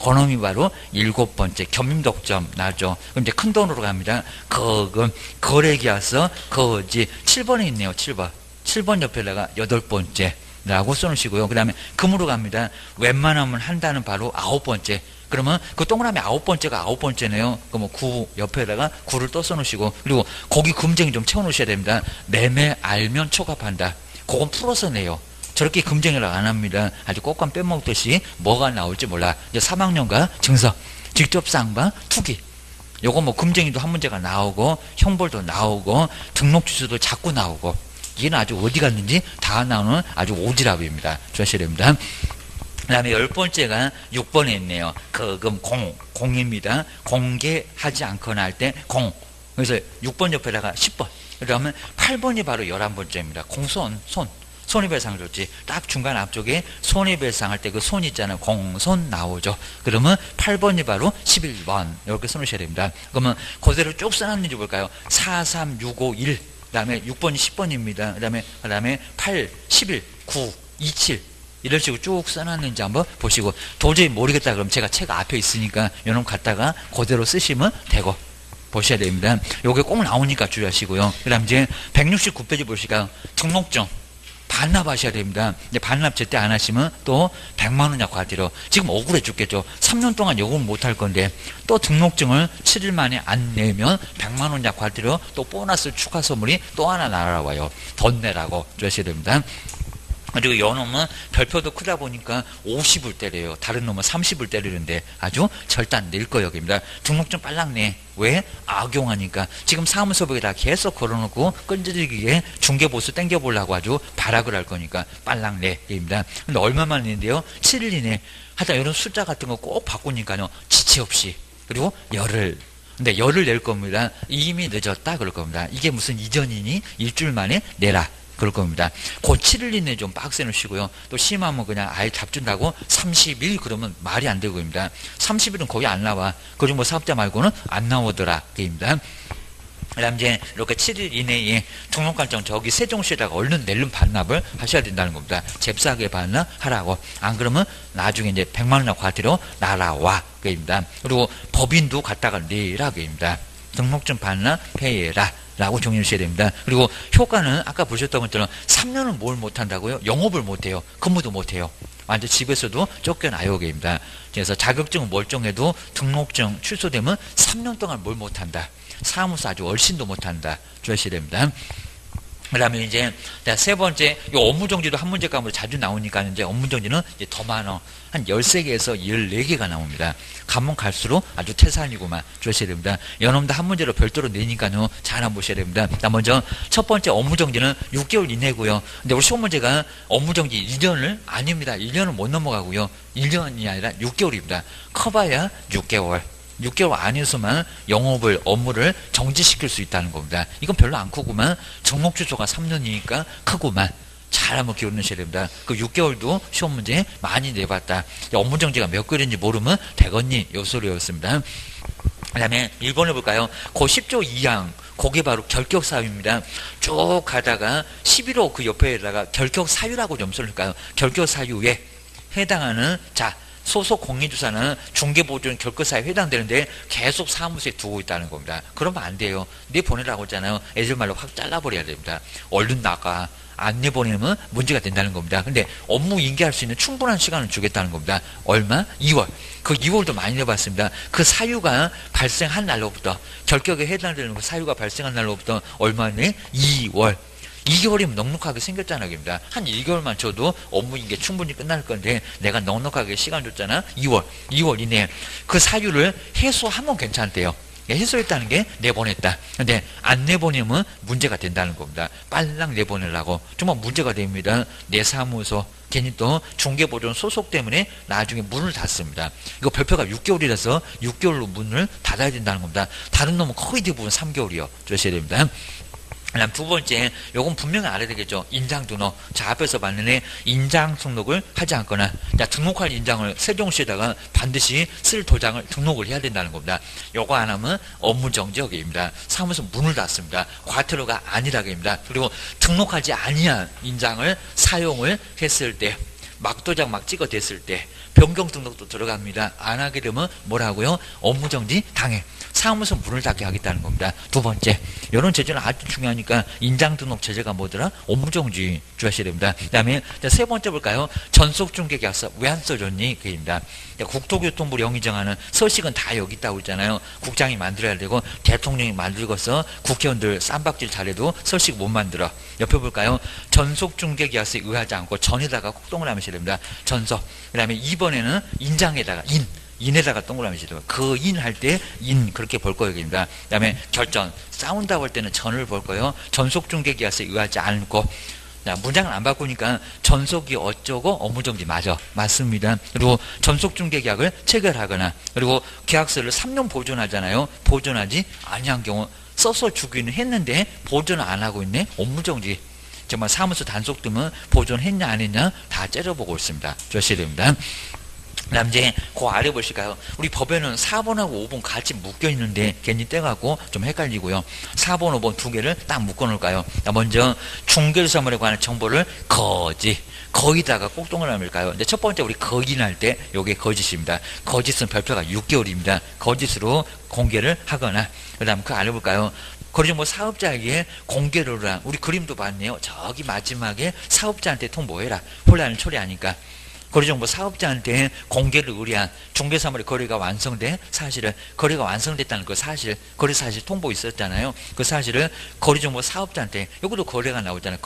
그놈이 바로 7번째 겸임 독점 나죠. 그럼 이제 큰 돈으로 갑니다. 거금, 거래계약서, 거지. 7번에 있네요. 7번. 7번 옆에다가 8번째. 라고 써놓으시고요. 그 다음에 금으로 갑니다. 웬만하면 한다는 바로 9번째. 그러면 그 동그라미 9번째가 9번째네요. 그러면 9 옆에다가 9를 또 써놓으시고, 그리고 거기 금쟁이 좀 채워놓으셔야 됩니다. 매매 알면 초과한다. 그건 풀어서 내요. 저렇게 금쟁이라고 안 합니다. 아주 꽃감 빼먹듯이 뭐가 나올지 몰라. 이제 3학년과 증서, 직접 쌍방, 투기. 요거 뭐 금쟁이도 한 문제가 나오고 형벌도 나오고 등록 취소도 자꾸 나오고 얘는 아주 어디 갔는지 다 나오는 아주 오지랖입니다. 주셔야 됩니다. 그 다음에 10번째가 6번에 있네요. 그금 공입니다. 공개하지 않거나 할 때 공. 그래서 6번 옆에다가 10번. 그러면 8번이 바로 11번째입니다. 손해배상 조치. 딱 중간 앞쪽에 손해배상 할 때 그 손 있잖아요. 공손 나오죠. 그러면 8번이 바로 11번. 이렇게 써놓으셔야 됩니다. 그러면 그대로 쭉 써놨는지 볼까요? 4, 3, 6, 5, 1. 그 다음에 6번이 10번입니다. 그 다음에 8, 11, 9, 2, 7. 이런 식으로 쭉 써놨는지 한번 보시고 도저히 모르겠다 그러면 제가 책 앞에 있으니까 요놈 갖다가 그대로 쓰시면 되고 보셔야 됩니다. 요게 꼭 나오니까 주의하시고요. 그 다음 이제 169페이지 보시니까 등록증 반납하셔야 됩니다. 근데 반납 제때 안 하시면 또 100만원 약과드려. 지금 억울해 죽겠죠. 3년 동안 요금 못할 건데 또 등록증을 7일 만에 안 내면 100만원 약과드려. 또 보너스 추가 선물이 또 하나 날아와요. 돈 내라고 주셔야 됩니다. 그리고 요 놈은 별표도 크다 보니까 50을 때려요. 다른 놈은 30을 때리는데 아주 절대 안 낼 거예요. 여기입니다. 등록증 빨랑 내. 왜? 악용하니까. 지금 사무소벽에다 계속 걸어놓고 끈질기게 중개보수 땡겨보려고 아주 발악을 할 거니까 빨랑 내. 입니다. 근데 얼마만 내는데요? 7일 이내. 하여튼 이런 숫자 같은 거 꼭 바꾸니까요. 지체 없이. 그리고 열흘. 근데 열을 낼 겁니다. 이미 늦었다 그럴 겁니다. 이게 무슨 이전이니? 일주일 만에 내라. 그럴 겁니다. 그 7일 이내 좀 빡세 놓으시고요. 또 심하면 그냥 아예 잡준다고 30일 그러면 말이 안 되고입니다. 30일은 거의 안 나와. 그중 뭐 사업자 말고는 안 나오더라. 그입니다. 그 다음 이제 이렇게 7일 이내에 등록관청 저기 세종시에다가 얼른 낼름 반납을 하셔야 된다는 겁니다. 잽싸게 반납하라고. 안 그러면 나중에 이제 100만원 과태료 날아와. 그입니다. 그리고 법인도 갖다가 내라. 그입니다. 등록증 반납해라. 라고 정리해 주셔야 됩니다. 그리고 효과는 아까 보셨던 것처럼 3년은 뭘 못한다고요? 영업을 못해요. 근무도 못해요. 완전 집에서도 쫓겨나요. 입니다. 그래서 자격증은 멀쩡해도 등록증 취소되면 3년 동안 뭘 못한다. 사무소 아주 얼씬도 못한다. 주셔야 됩니다. 그 다음에 이제 세 번째, 이 업무정지도 한 문제 과목으로 자주 나오니까 이제 업무정지는 이제 더 많아. 한 13개에서 14개가 나옵니다. 가면 갈수록 아주 태산이구만. 주셔야 됩니다. 여러분도 한 문제로 별도로 내니까요. 잘 한번 보셔야 됩니다. 먼저 첫 번째 업무정지는 6개월 이내고요. 근데 우리 시험 문제가 업무정지 1년을 아닙니다. 1년을 못 넘어가고요. 1년이 아니라 6개월입니다. 커봐야 6개월. 6개월 안에서만 영업을, 업무를 정지시킬 수 있다는 겁니다. 이건 별로 안 크구만. 등록 취소가 3년이니까 크구만. 잘 한번 기억하셔야 됩니다. 그 6개월도 시험 문제 많이 내봤다. 업무 정지가 몇 개월인지 모르면 되겠니? 요 소리였습니다. 그 다음에 1번 해볼까요? 그 10조 2항. 그게 바로 결격 사유입니다. 쭉 가다가 11호 그 옆에다가 결격 사유라고 좀 써줄까요? 결격 사유에 해당하는, 자, 소속 공인주사는 중개보증 결격사유에 해당되는데 계속 사무소에 두고 있다는 겁니다. 그러면 안 돼요. 내 보내라고 했잖아요. 애들 말로 확 잘라버려야 됩니다. 얼른 나가. 안 내보내면 문제가 된다는 겁니다. 근데 업무 인계할 수 있는 충분한 시간을 주겠다는 겁니다. 얼마? 2월. 그 2월도 많이 내봤습니다. 그 사유가 발생한 날로부터, 결격에 해당되는 그 사유가 발생한 날로부터 얼마네? 2월. 2개월이면 넉넉하게 생겼잖아요. 한 1개월만 줘도 업무 인계 충분히 끝날 건데 내가 넉넉하게 시간 줬잖아. 2월 이내에 그 사유를 해소하면 괜찮대요. 해소했다는 게 내보냈다. 근데 안 내보내면 문제가 된다는 겁니다. 빨랑 내보내려고. 정말 문제가 됩니다. 내 사무소 괜히 또 중개보증 소속 때문에 나중에 문을 닫습니다. 이거 별표가 6개월이라서 6개월로 문을 닫아야 된다는 겁니다. 다른 놈은 거의 대부분 3개월이요. 주셔야 됩니다. 그다음 두 번째, 요건 분명히 알아야 되겠죠. 인장 등록. 자, 앞에서 봤는데 인장 등록을 하지 않거나, 자, 등록할 인장을 세종시에다가 반드시 쓸 도장을 등록을 해야 된다는 겁니다. 요거 안 하면 업무정지역입니다. 사무소 문을 닫습니다. 과태료가 아니라입니다. 그리고 등록하지 아니한 인장을 사용을 했을 때, 막도장 막 찍어댔을 때 변경 등록도 들어갑니다. 안 하게 되면 뭐라고요? 업무정지 당해. 사무소 문을 닫게 하겠다는 겁니다. 두 번째, 이런 제재는 아주 중요하니까 인장 등록 제재가 뭐더라? 업무정지 주셔야 됩니다. 그 다음에 세 번째 볼까요? 전속중개계약서 왜 안 써줬니? 그입니다. 국토교통부 영의정하는 서식은 다 여기 있다고 있잖아요. 국장이 만들어야 되고 대통령이 만들고서 국회의원들 쌈박질 잘해도 서식 못 만들어. 옆에 볼까요? 전속중개계약서에 의하지 않고 전에다가 콕동을 하셔야 됩니다. 전속. 그 다음에 2번에는 인장에다가 인에다가 동그라미 치고 그 인 할 때 인 그렇게 볼 거입니다. 그다음에 결전 싸운다고 할 때는 전을 볼 거예요. 전속 중개 계약서에 의하지 않고 자, 문장을 안 바꾸니까 전속이 어쩌고 업무정지 맞습니다. 그리고 전속 중개 계약을 체결하거나 그리고 계약서를 3년 보존하잖아요. 보존하지 아니한 경우 써서 주기는 했는데 보존을 안 하고 있네. 업무정지. 정말 사무소 단속 등은 보존했냐 안 했냐 다 째려보고 있습니다. 조셔야 됩니다. 그다음 이제 그 아래 보실까요? 우리 법에는 4번하고 5번 같이 묶여 있는데 괜히 떼갖고 좀 헷갈리고요. 4번, 5번 두 개를 딱 묶어 놓을까요? 먼저 중개사물에 관한 정보를 거기다가 꼭 동그라미일까요? 근데 첫 번째 우리 거짓할 때 요게 거짓입니다. 거짓은 별표가 6개월입니다. 거짓으로 공개를 하거나 그다음 그 아래 볼까요? 거리정보 사업자에게 공개를 한 우리 그림도 봤네요. 저기 마지막에 사업자한테 통보해라. 혼란을 초래하니까. 거래정보 사업자한테 공개를 의뢰한 중개사물의 거래가 완성된 사실을 거래가 완성됐다는 그 사실 거래 사실 통보 있었잖아요. 그 사실을 거래정보 사업자한테 여기도 거래가 나오잖아요.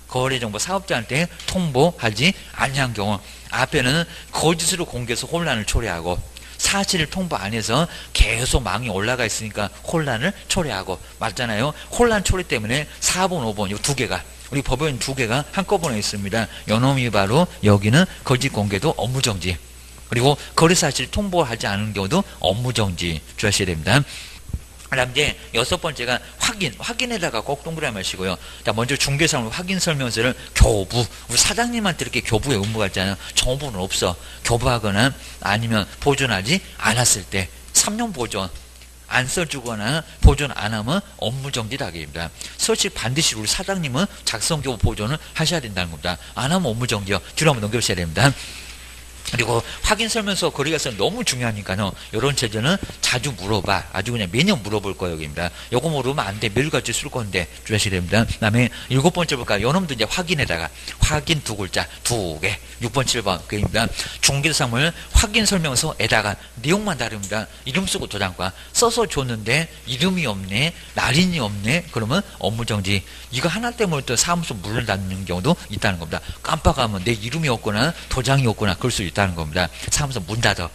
거래정보 사업자한테 통보하지 아니한 경우 앞에는 거짓으로 공개해서 혼란을 초래하고 사실을 통보 안 해서 계속 망이 올라가 있으니까 혼란을 초래하고 맞잖아요. 혼란 초래 때문에 4번, 5번 이 두 개가 우리 법원 두 개가 한꺼번에 있습니다. 요놈이 바로 여기는 거짓 공개도 업무정지 그리고 거래사실 통보하지 않은 경우도 업무정지 주의하셔야 됩니다. 그다음 이제 여섯 번째가 확인에다가 꼭 동그라미 하시고요. 자, 먼저 중개사물 확인 설명서를 교부 우리 사장님한테 이렇게 교부의 의무가 있잖아요. 정부는 없어. 교부하거나 아니면 보존하지 않았을 때 3년 보존 안 써주거나 보존 안 하면 업무정지라기입니다. 서식 반드시 우리 사장님은 작성교부 보존을 하셔야 된다는 겁니다. 안 하면 업무정지요. 뒤로 한번 넘겨주셔야 됩니다. 그리고 확인 설명서 거래계약서 너무 중요하니까요. 이런 제재는 자주 물어봐. 아주 그냥 매년 물어볼 거예요. 여기입니다. 요거 물으면 안 돼. 매일같이 쓸 건데 주의하셔야 됩니다. 그 다음에 7번째 볼까요? 요놈도 이제 확인에다가 확인 두 글자 두 개. 6번, 7번 그입니다. 중개사물 확인 설명서에다가 내용만 다릅니다. 이름 쓰고 도장과 써서 줬는데 이름이 없네. 날인이 없네. 그러면 업무정지. 이거 하나 때문에 또 사무소 문을 닫는 경우도 있다는 겁니다. 깜빡하면 내 이름이 없거나 도장이 없거나 그럴 수 있다는 겁니다. 사무소 문 닫아.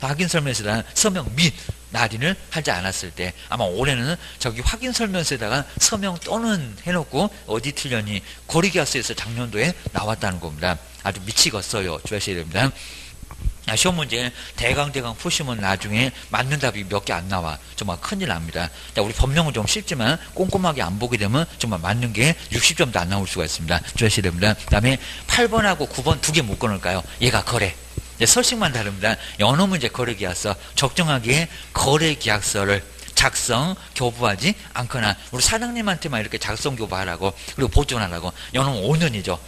확인 설명서에다가 서명 및 날인을 하지 않았을 때 아마 올해는 저기 확인 설명서에다가 서명 또는 해놓고 어디 틀렸니 거래계약서에서 작년도에 나왔다는 겁니다. 아주 미치겠어요. 주의하셔야 됩니다. 시험 문제 대강 푸시면 나중에 맞는 답이 몇 개 안 나와. 정말 큰일 납니다. 자, 우리 법령은 좀 쉽지만 꼼꼼하게 안 보게 되면 정말 맞는 게 60점도 안 나올 수가 있습니다. 주의하셔야 됩니다. 그 다음에 8번하고 9번 두 개 묶어 놓을까요? 얘가 거래. 서식만 다릅니다. 연어 문제 거래계약서 적정하게 거래계약서를 작성, 교부하지 않거나 우리 사장님한테만 이렇게 작성, 교부하라고 그리고 보존하라고 연어는 5년이죠.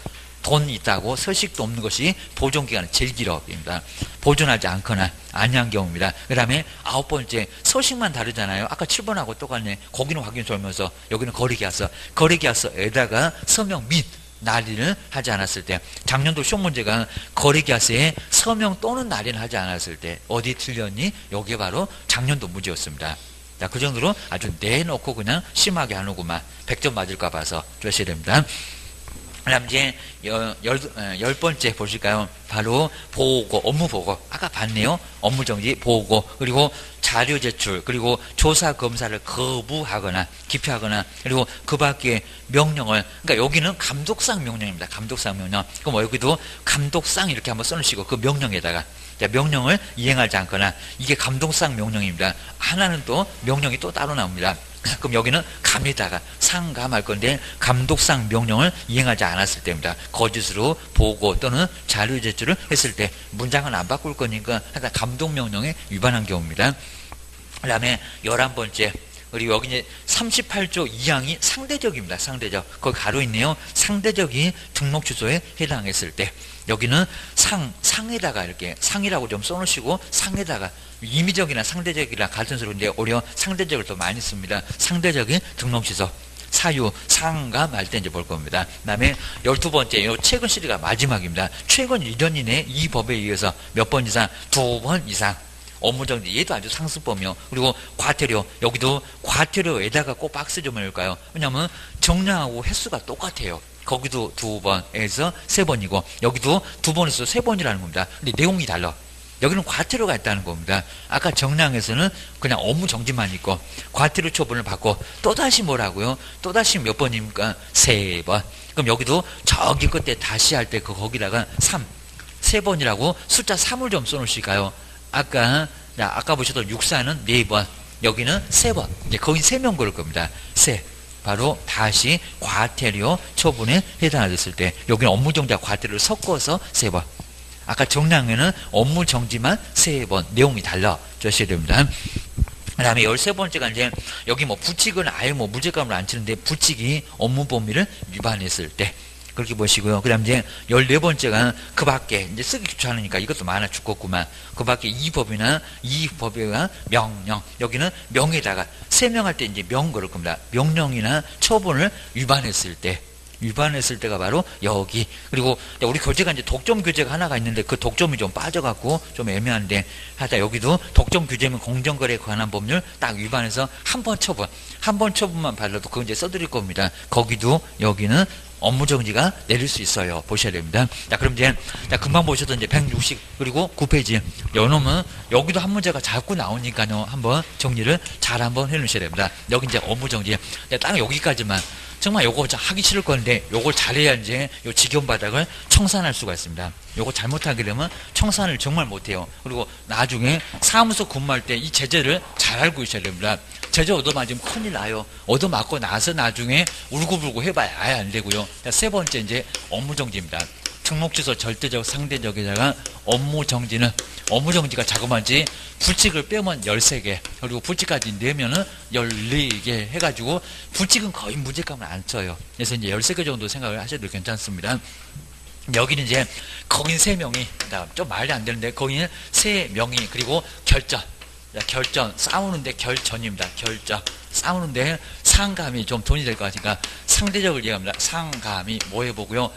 돈 있다고 서식도 없는 것이 보존기간은 제일 길어입니다. 보존하지 않거나 아니한 경우입니다. 그 다음에 9번째 서식만 다르잖아요. 아까 7번하고 똑같네. 거기는 확인 설명서 여기는 거래계약서 거래계약서에다가 서명 및 날인을 하지 않았을 때 작년도 시험 문제가 거래계약서에 서명 또는 날인을 하지 않았을 때 어디 틀렸니? 여기에 바로 작년도 문제였습니다. 자, 그 정도로 아주 내놓고 그냥 심하게 안 오고만 100점 맞을까 봐서 주셔야 됩니다. 그 다음 이제 10번째 보실까요? 바로 보고, 업무 보고. 아까 봤네요. 업무정지, 보고, 그리고 자료 제출, 그리고 조사 검사를 거부하거나, 기피하거나, 그리고 그 밖에 명령을, 그러니까 여기는 감독상 명령입니다. 감독상 명령. 그럼 여기도 감독상 이렇게 한번 써놓으시고, 그 명령에다가, 명령을 이행하지 않거나, 이게 감독상 명령입니다. 하나는 또 명령이 또 따로 나옵니다. 그럼 여기는 감에다가 상감할 건데 감독상 명령을 이행하지 않았을 때입니다. 거짓으로 보고 또는 자료 제출을 했을 때 문장은 안 바꿀 거니까 하여간 감독 명령에 위반한 경우입니다. 그 다음에 11번째 그리고 여기 이제 38조 2항이 상대적입니다. 상대적. 거기 가로 있네요. 상대적이 등록 취소에 해당했을 때 여기는 상에다가 이렇게 상이라고 좀 써놓으시고 상에다가 임의적이나 상대적이나 같은 소리인데 오히려 상대적을 더 많이 씁니다. 상대적인 등록 취소. 사유, 상가 말 때 이제 볼 겁니다. 그 다음에 12번째, 요 최근 시리가 마지막입니다. 최근 1년 이내 이 법에 의해서 몇 번 이상, 2번 이상. 업무정지, 얘도 아주 상습범이요. 그리고 과태료, 여기도 과태료에다가 꼭 박스 좀 해볼까요? 왜냐면 정량하고 횟수가 똑같아요. 거기도 2번에서 3번이고, 여기도 2번에서 3번이라는 겁니다. 근데 내용이 달라. 여기는 과태료가 있다는 겁니다. 아까 정량에서는 그냥 업무 정지만 있고 과태료 처분을 받고 또다시 뭐라고요? 또다시 몇 번입니까? 3번. 그럼 여기도 저기 끝에 다시 할 때 거기다가 3, 3번이라고 숫자 3을 좀 써놓으실까요? 아까 보셨던 육사는 4번, 여기는 3번. 이제 거의 3명 그럴 겁니다. 바로 다시 과태료 처분에 해당됐을 때 여기는 업무정지와 과태료를 섞어서 3번. 아까 정량에는 업무 정지만 3번, 내용이 달라져야 됩니다. 그 다음에 13번째가 이제 여기 뭐 부칙은 아예 뭐 무죄감을 안 치는데 부칙이 업무 범위를 위반했을 때 그렇게 보시고요. 그 다음 이제 14번째가 그 밖에 이제 쓰기 귀찮으니까 이것도 많아 죽겠구만. 그 밖에 이 법이나 이 법에가 명령, 여기는 명에다가 3명 할 때 이제 명 그럴 겁니다. 명령이나 처분을 위반했을 때가 바로 여기. 그리고 우리 교재가 이제 독점 교재가 하나가 있는데 그 독점이 좀 빠져갖고 좀 애매한데 하여튼 여기도 독점 교재면 공정거래에 관한 법률 딱 위반해서 한 번 처분만 받아도 그거 이제 써드릴 겁니다. 거기도 여기는 업무정지가 내릴 수 있어요. 보셔야 됩니다. 자, 그럼 이제 금방 보셨던 이제 160 그리고 9페이지 요놈은 여기도 한 문제가 자꾸 나오니까요. 한번 정리를 잘 한번 해놓으셔야 됩니다. 여기 이제 업무정지 딱 여기까지만. 정말 요거 하기 싫을 건데 요걸 잘해야 이제 요 직원 바닥을 청산할 수가 있습니다. 요거 잘못하게 되면 청산을 정말 못해요. 그리고 나중에 사무소 근무할 때 이 제재를 잘 알고 있어야 됩니다. 제재 얻어맞으면 큰일 나요. 얻어맞고 나서 나중에 울고불고 해봐야 아예 안 되고요. 세 번째 이제 업무정지입니다. 등록취소 절대적 상대적에다가 업무정지가 자그마치 불칙을 빼면 13개 그리고 불칙까지 내면은 14개 해가지고 불칙은 거의 무죄감을 안 쳐요. 그래서 이제 13개 정도 생각을 하셔도 괜찮습니다. 여기는 이제 거긴 3명이 좀 말이 안 되는데 거기는 3명이 그리고 결전 싸우는데 결전입니다. 싸우는데 상감이 좀 돈이 될 것 같으니까 상대적을 얘기합니다. 상감이 뭐 해보고요.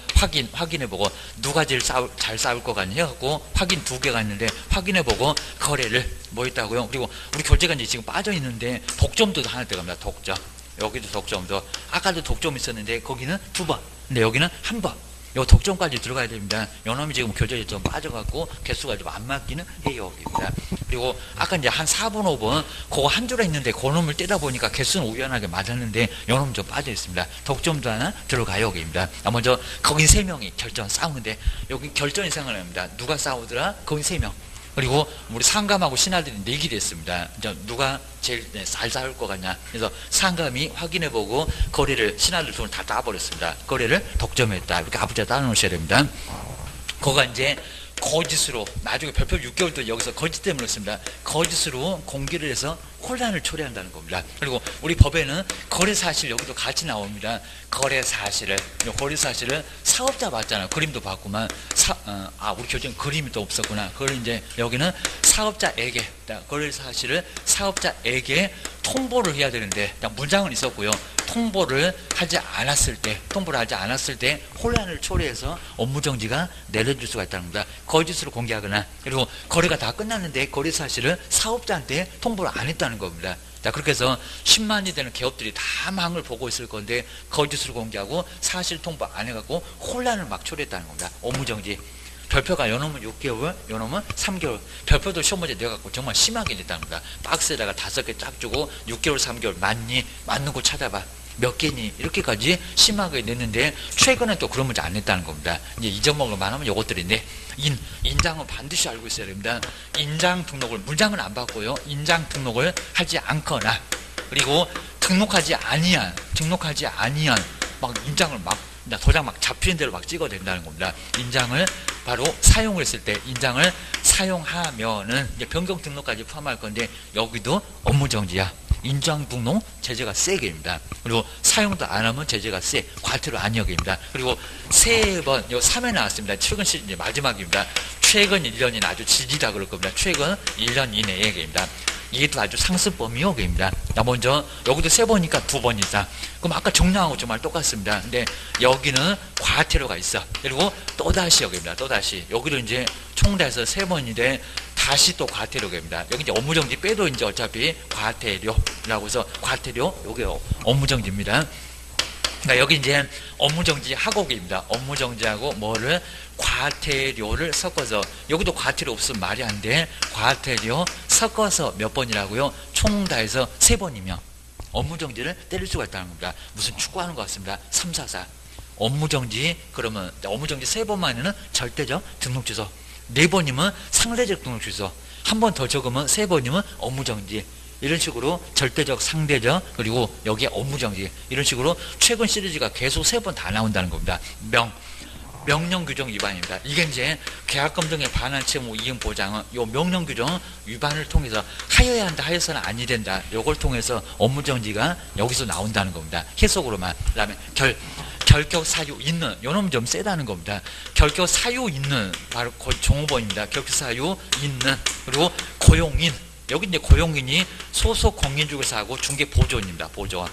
확인해보고 누가 제일 잘 싸울 것 같냐 해갖고 확인 2개가 있는데 확인해보고 거래를 뭐 했다고요. 그리고 우리 교재가 이제 지금 빠져있는데 독점도 하나 들어갑니다. 독점. 여기도 독점도. 아까도 독점 있었는데 거기는 2번. 근데 여기는 1번. 요 독점까지 들어가야 됩니다. 요놈이 지금 교재에 좀 빠져갖고 개수가 좀 안 맞기는 해요. 여기입니다. 그리고 아까 이제 한 4번, 5번 그거 한 줄에 있는데 그 놈을 떼다 보니까 개수는 우연하게 맞았는데 요놈 좀 빠져 있습니다. 독점도 하나 들어가요. 여기입니다. 먼저 거긴 3명이 결전 싸우는데 여기 결전이 생각납니다. 누가 싸우더라? 거긴 3명. 그리고 우리 상감하고 신하들이 내기를 했습니다. 이제 누가 제일 잘 싸울 것 같냐. 그래서 상감이 확인해보고 거래를 신하들 돈을 다 따버렸습니다. 거래를 독점했다. 이렇게 아부자 따놓으셔야 됩니다. 그거가 이제 거짓으로 나중에 별표 6개월 동안 여기서 거짓 때문에 그렇습니다. 거짓으로 공개를 해서 혼란을 초래한다는 겁니다. 그리고 우리 법에는 거래사실 여기도 같이 나옵니다. 거래사실을 사업자 봤잖아요. 그림도 봤구만. 우리 교재는 그림이 또 없었구나. 그걸 이제 여기는 사업자에게 거래사실을 사업자에게 통보를 해야 되는데 문장은 있었고요. 통보를 하지 않았을 때 혼란을 초래해서 업무정지가 내려질 수가 있다는 겁니다. 거짓으로 공개하거나 그리고 거래가 다 끝났는데 거래 사실을 사업자한테 통보를 안 했다는 겁니다. 자, 그렇게 해서 10만이 되는 기업들이 다 망을 보고 있을 건데 거짓으로 공개하고 사실 통보 안 해갖고 혼란을 막 초래했다는 겁니다. 업무정지. 별표가 요놈은 6개월, 요놈은 3개월. 별표도 시험 문제 내갖고 정말 심하게 냈다는 겁니다. 박스에다가 5개 쫙 주고 6개월, 3개월 맞니? 맞는 거 찾아봐. 몇 개니? 이렇게까지 심하게 냈는데 최근에 또 그런 문제 안 냈다는 겁니다. 이제 잊어먹을만 하면 요것들인데 인장은 반드시 알고 있어야 됩니다. 인장 등록을 문장은 안 받고요. 인장 등록을 하지 않거나 그리고 등록하지 아니한 막 인장을 막 도장 막 잡히는 대로 막 찍어야 된다는 겁니다. 인장을 바로 사용을 했을 때 인장을 사용하면은 이제 변경 등록까지 포함할 건데 여기도 업무정지야. 인장 등록 제재가 세게입니다. 그리고 사용도 안 하면 제재가 세. 과태료 아니역입니다. 그리고 3번, 요 3에 나왔습니다. 최근 시즌 마지막입니다. 최근 1년이 아주 질이다 그럴 겁니다. 최근 1년 이내의 얘기입니다. 이게 또 아주 상습 범위역입니다. 먼저 여기도 3번이니까 2번 이상. 그럼 아까 정량하고 정말 똑같습니다. 근데 여기는 과태료가 있어. 그리고 또다시 여기입니다. 또다시 여기도 이제 총 다 해서 3번인데 다시 또 과태료입니다. 여기 이제 업무정지 빼도 이제 어차피 과태료라고 해서 과태료 요게 업무정지입니다. 그러니까 여기 이제 업무정지 하고기입니다. 업무정지하고 뭐를 과태료를 섞어서, 여기도 과태료 없으면 말이 안 돼. 과태료 섞어서 몇 번이라고요? 총 다 해서 3번이면 업무정지를 때릴 수가 있다는 겁니다. 무슨 축구하는 것 같습니다. 3, 4, 4. 업무정지, 그러면 업무정지 3번만에는 절대적 등록취소, 4번이면 상대적 등록취소, 한 번 더 적으면 3번이면 업무정지. 이런 식으로 절대적, 상대적, 그리고 여기에 업무정지, 이런 식으로 최근 시리즈가 계속 3번 다 나온다는 겁니다. 명령규정 위반입니다. 이게 이제 계약금 등의 반환 채무 이행 보장은 요 명령규정 위반을 통해서 하여야 한다, 하여서는 아니 된다, 요걸 통해서 업무정지가 여기서 나온다는 겁니다. 해석으로만. 그 다음에 결격 사유 있는, 요놈 좀 세다는 겁니다. 결격 사유 있는, 바로 종업원입니다. 결격 사유 있는, 그리고 고용인, 여기 이제 고용인이 소속 공인중개사하고 중개보조원입니다. 보조원.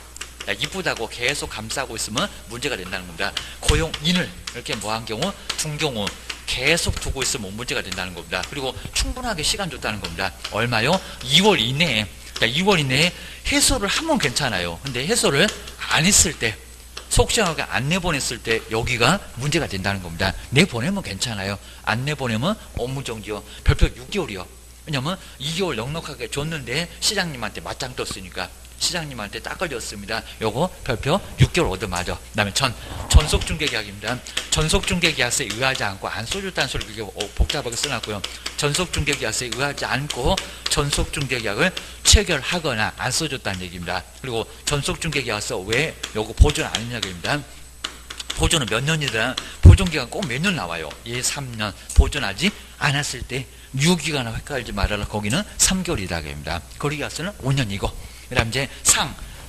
이쁘다고 계속 감싸고 있으면 문제가 된다는 겁니다. 고용인을 이렇게 뭐한 경우, 둔 경우 계속 두고 있으면 문제가 된다는 겁니다. 그리고 충분하게 시간 줬다는 겁니다. 얼마요? 2월 이내에. 2월 이내에 해소를 하면 괜찮아요. 근데 해소를 안 했을 때, 속 시원하게 안 내보냈을 때 여기가 문제가 된다는 겁니다. 내보내면 괜찮아요. 안 내보내면 업무정지요. 별표 6개월이요. 왜냐면 2개월 넉넉하게 줬는데 시장님한테 맞짱 떴으니까, 시장님한테 딱 걸렸습니다. 요거 별표 6개월 얻어맞아. 그 다음에 전속중개계약입니다. 전속중개계약서에 의하지 않고, 안 써줬다는 소리 그게 복잡하게 써놨고요. 전속중개계약서에 의하지 않고 전속중개계약을 체결하거나 안 써줬다는 얘기입니다. 그리고 전속중개계약서 왜 요거 보존 안 했냐고입니다. 보존은 몇 년이더라? 보존기간 꼭 몇 년 나와요. 3년. 보존하지 않았을 때 유기간하고 헷갈리지 말아라. 거기는 3개월이다. 입니다. 거리계약서는 5년이고. 그 다음 이제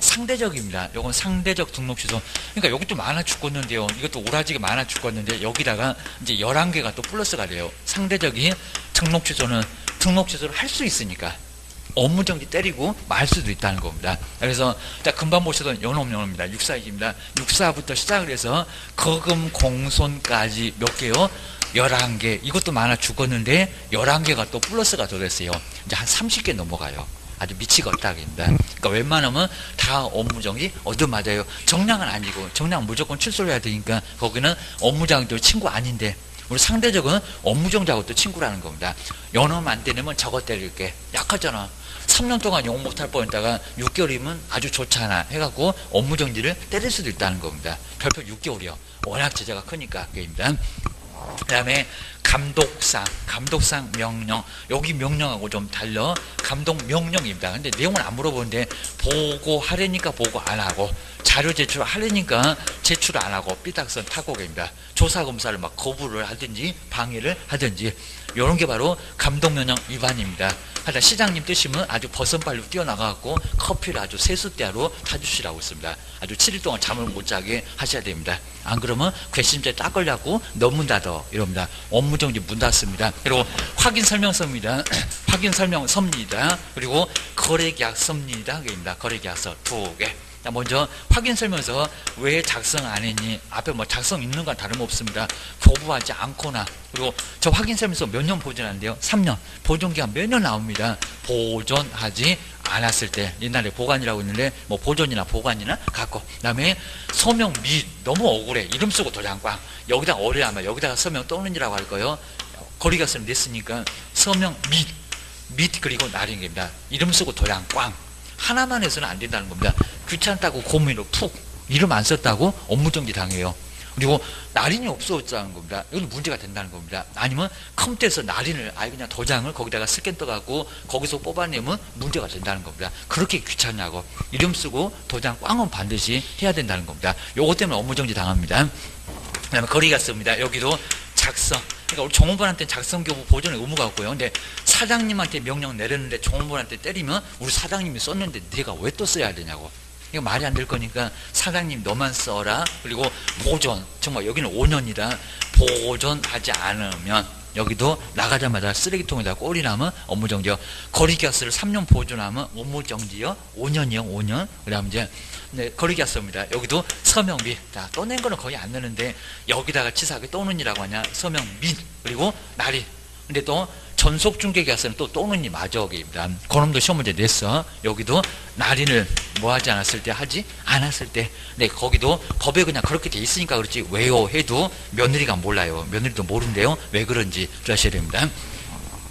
상대적입니다. 요건 상대적 등록 취소. 그러니까 여기 또 많아 죽겠는데요. 이것도 오라지게 많아 죽겠는데, 여기다가 이제 11개가 또 플러스가 돼요. 상대적인 등록 취소는 등록 취소를 할 수 있으니까 업무정지 때리고 말 수도 있다는 겁니다. 그래서 금방 보시던 요놈입니다. 6사입니다. 6사부터 시작을 해서 거금 공손까지 몇 개요? 11개. 이것도 많아 죽었는데 11개가 또 플러스가 더 됐어요. 이제 한 30개 넘어가요. 아주 미치겠다입니다. 그러니까 웬만하면 다 업무정지 얻어맞아요. 정량은 아니고, 정량 무조건 출소를 해야 되니까 거기는 업무정지도 친구 아닌데, 우리 상대적은 업무정지하고 또 친구라는 겁니다. 요놈 안 때리면 저거 때릴게. 약하잖아. 3년 동안 욕 못할 뻔했다가 6개월이면 아주 좋잖아 해갖고 업무정지를 때릴 수도 있다는 겁니다. 별표 6개월이요. 워낙 제재가 크니까 그게입니다. 그 다음에 감독상 명령. 여기 명령하고 좀 달려. 감독 명령입니다. 근데 내용을 안 물어보는데, 보고하려니까 보고 안 하고, 자료 제출하려니까 제출 안 하고, 삐딱선 타고입니다. 조사검사를 막 거부를 하든지 방해를 하든지, 이런 게 바로 감독명령 위반입니다. 하여튼 시장님 뜨시면 아주 버선발로 뛰어나가갖고 커피를 아주 세숫대로 타주시라고 있습니다. 아주 7일 동안 잠을 못 자게 하셔야 됩니다. 안 그러면 괘씸죄 딱 걸려갖고 너문 닫어 이럽니다. 업무정지 문 닫습니다. 그리고 확인설명서입니다. 확인설명서입니다. 그리고 거래계약서입니다. 거래계약서 2개. 먼저 확인설명서 왜 작성 안 했니? 앞에 뭐 작성 있는 건 다름없습니다. 교부하지 않거나. 그리고 저 확인설명서 몇 년 보존한대요? 3년. 보존기간 몇 년 나옵니다. 보존하지 않았을 때. 옛날에 보관이라고 했는데 뭐 보존이나 보관이나 갖고. 그 다음에 서명 및. 너무 억울해. 이름 쓰고 도장 꽝. 여기다 어려하면 여기다가 서명 또는이라고 할 거예요. 거리가서는 냈으니까 서명 및 그리고 날인 겁니다. 이름 쓰고 도장 꽝. 하나만 해서는 안 된다는 겁니다. 귀찮다고 고민으로 푹 이름 안 썼다고 업무정지 당해요. 그리고 날인이 없어졌다는 겁니다. 이건 문제가 된다는 겁니다. 아니면 컴퓨터에서 날인을 아예 그냥 도장을 거기다가 스캔 떠갖고 거기서 뽑아내면 문제가 된다는 겁니다. 그렇게 귀찮냐고. 이름 쓰고 도장 꽝은 반드시 해야 된다는 겁니다. 요것 때문에 업무정지 당합니다. 그 다음에 거리계약서입니다. 여기도 작성. 그러니까 우리 종업원한테 작성교부 보존의 의무가 없고요. 근데 사장님한테 명령 내렸는데 종업원한테 때리면 우리 사장님이 썼는데 네가 왜 또 써야 되냐고. 이거 말이 안 될 거니까 사장님 너만 써라. 그리고 보존. 정말 여기는 5년이다. 보존하지 않으면 여기도 나가자마자 쓰레기통에다 꼴이 나면 업무정지요. 거리계약서를 3년 보존하면 업무정지요. 5년이요. 5년. 그 다음 이제 거리계약서입니다. 여기도 서명 및. 자, 떠낸 거는 거의 안 넣는데 여기다가 치사하게 또는이라고 하냐. 서명 및. 그리고 날이. 근데 또 전속중개계약서는 또 또는이 마저기입니다. 그놈도 시험 문제 냈어. 여기도 날인을 뭐 하지 않았을 때 하지 않았을 때. 네, 거기도 법에 그냥 그렇게 돼 있으니까 그렇지 왜요 해도 며느리가 몰라요. 며느리도 모른대요. 왜 그런지 아셔야 됩니다.